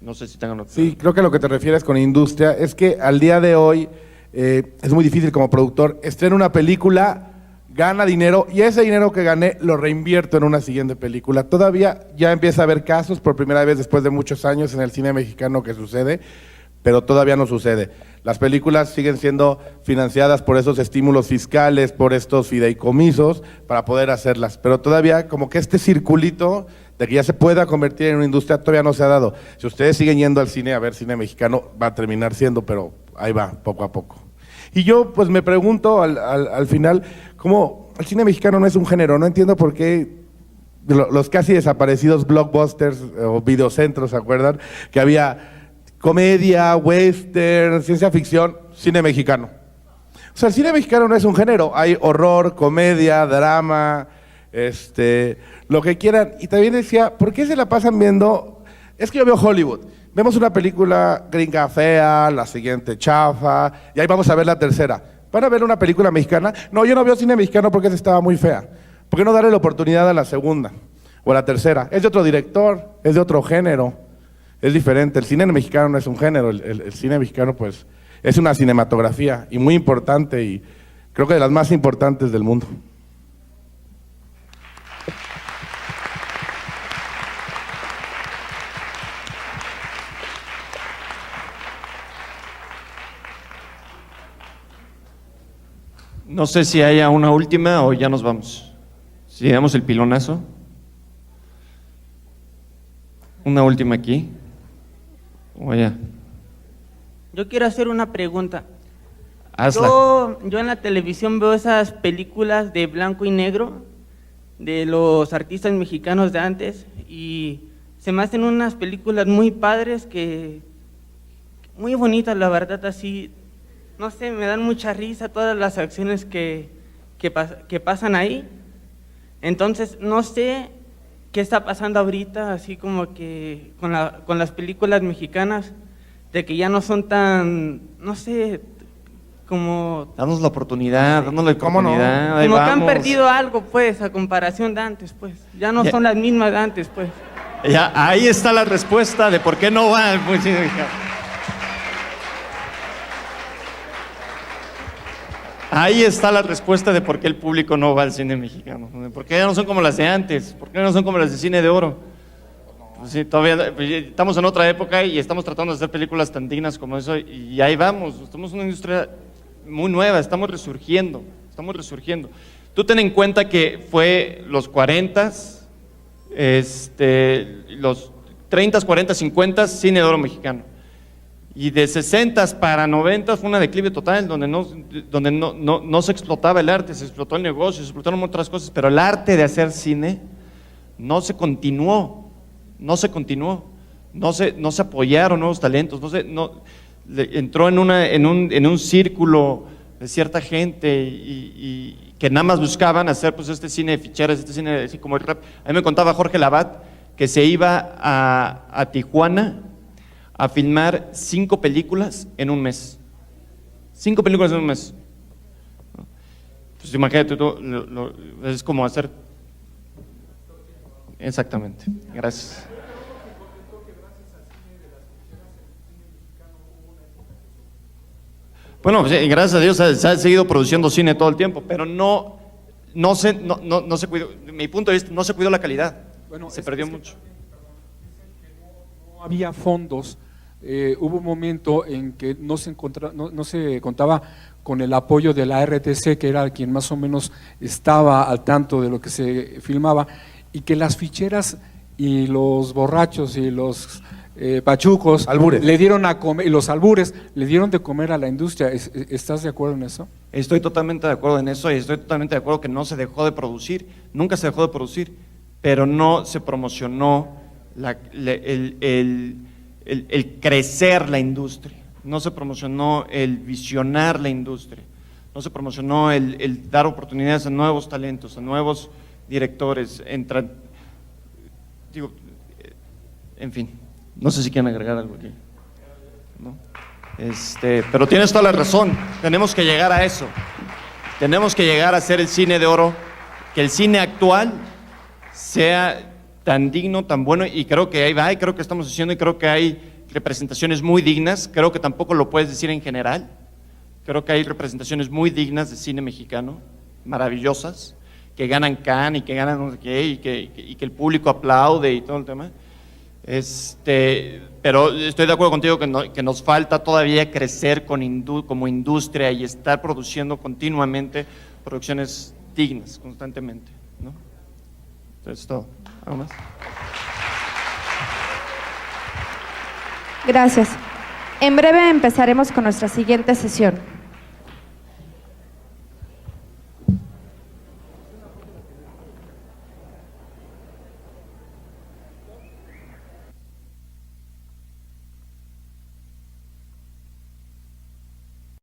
No sé si tengan otra. Sí, creo que lo que te refieres con industria es que al día de hoy es muy difícil como productor. Estreno una película, gana dinero y ese dinero que gané lo reinvierto en una siguiente película. Todavía ya empieza a haber casos por primera vez después de muchos años en el cine mexicano que sucede, pero todavía no sucede. Las películas siguen siendo financiadas por esos estímulos fiscales, por estos fideicomisos para poder hacerlas, pero todavía como que este circulito de que ya se pueda convertir en una industria todavía no se ha dado. Si ustedes siguen yendo al cine a ver cine mexicano, va a terminar siendo, pero ahí va, poco a poco. Y yo pues me pregunto al final, ¿cómo el cine mexicano no es un género? No entiendo por qué los casi desaparecidos blockbusters o videocentros, ¿se acuerdan? Que había comedia, western, ciencia ficción, cine mexicano. O sea, el cine mexicano no es un género, hay horror, comedia, drama, lo que quieran. Y también decía, ¿por qué se la pasan viendo? Es que yo veo Hollywood, vemos una película gringa fea, la siguiente chafa, y ahí vamos a ver la tercera. ¿Van a ver una película mexicana? No, yo no veo cine mexicano porque esa estaba muy fea. ¿Por qué no darle la oportunidad a la segunda o a la tercera? Es de otro director, es de otro género. Es diferente, el cine mexicano no es un género, el cine mexicano pues es una cinematografía y muy importante y creo que de las más importantes del mundo. No sé si haya una última o ya nos vamos. Si damos el pilonazo. Una última aquí. Yo quiero hacer una pregunta. Hazla. Yo en la televisión veo esas películas de blanco y negro de los artistas mexicanos de antes y se me hacen unas películas muy padres, muy bonitas, la verdad, así, no sé, me dan mucha risa todas las acciones que pasan ahí. Entonces, no sé qué está pasando ahorita, así como que con las películas mexicanas, de que ya no son tan, no sé, como... Danos la oportunidad, danos la oportunidad. Como que han perdido algo, pues, a comparación de antes, pues. Ya no son las mismas de antes, pues. Ya, ahí está la respuesta de por qué no va al cine mexicano. Ahí está la respuesta de por qué el público no va al cine mexicano. ¿Por qué ya no son como las de antes? ¿Por qué no son como las de cine de oro? sí, todavía estamos en otra época y estamos tratando de hacer películas tan dignas como eso y ahí vamos, estamos en una industria muy nueva, estamos resurgiendo. Tú ten en cuenta que fue los 40s, los 30s, 40s, 50s, cine de oro mexicano. Y de 60s para 90s fue una declive total, donde no se explotaba el arte, se explotó el negocio, se explotaron otras cosas, pero el arte de hacer cine no se continuó, no se apoyaron nuevos talentos, entró en un círculo de cierta gente y que nada más buscaban hacer pues este cine de ficheras, este cine así como el rap. A mí me contaba Jorge Labat que se iba a Tijuana a filmar 5 películas en un mes. 5 películas en un mes. Pues imagínate, es como hacer... Exactamente, gracias. Bueno, pues, gracias a Dios se ha seguido produciendo cine todo el tiempo, pero no se cuidó, de mi punto de vista, no se cuidó la calidad, bueno, se perdió mucho. No había fondos, hubo un momento en que no se contaba con el apoyo de la RTC, que era quien más o menos estaba al tanto de lo que se filmaba, y que las ficheras y los borrachos y los pachucos le dieron a comer, y los albures le dieron de comer a la industria. ¿Estás de acuerdo en eso? Estoy totalmente de acuerdo en eso y estoy totalmente de acuerdo que no se dejó de producir, nunca se dejó de producir, pero no se promocionó el crecer la industria, no se promocionó el visionar la industria, no se promocionó el dar oportunidades a nuevos talentos, a nuevos directores, en fin. No sé si quieren agregar algo aquí. ¿No? Pero tienes toda la razón. Tenemos que llegar a eso. Tenemos que llegar a hacer el cine de oro, que el cine actual sea tan digno, tan bueno, y creo que ahí va, y creo que estamos haciendo, y creo que hay representaciones muy dignas. Creo que tampoco lo puedes decir en general. Creo que hay representaciones muy dignas de cine mexicano, maravillosas, que ganan Cannes y que ganan no sé qué, y que el público aplaude y todo el tema. Pero estoy de acuerdo contigo que nos falta todavía crecer como industria y estar produciendo continuamente producciones dignas, constantemente, ¿no? Entonces, todo. ¿Algo más? Gracias. En breve empezaremos con nuestra siguiente sesión.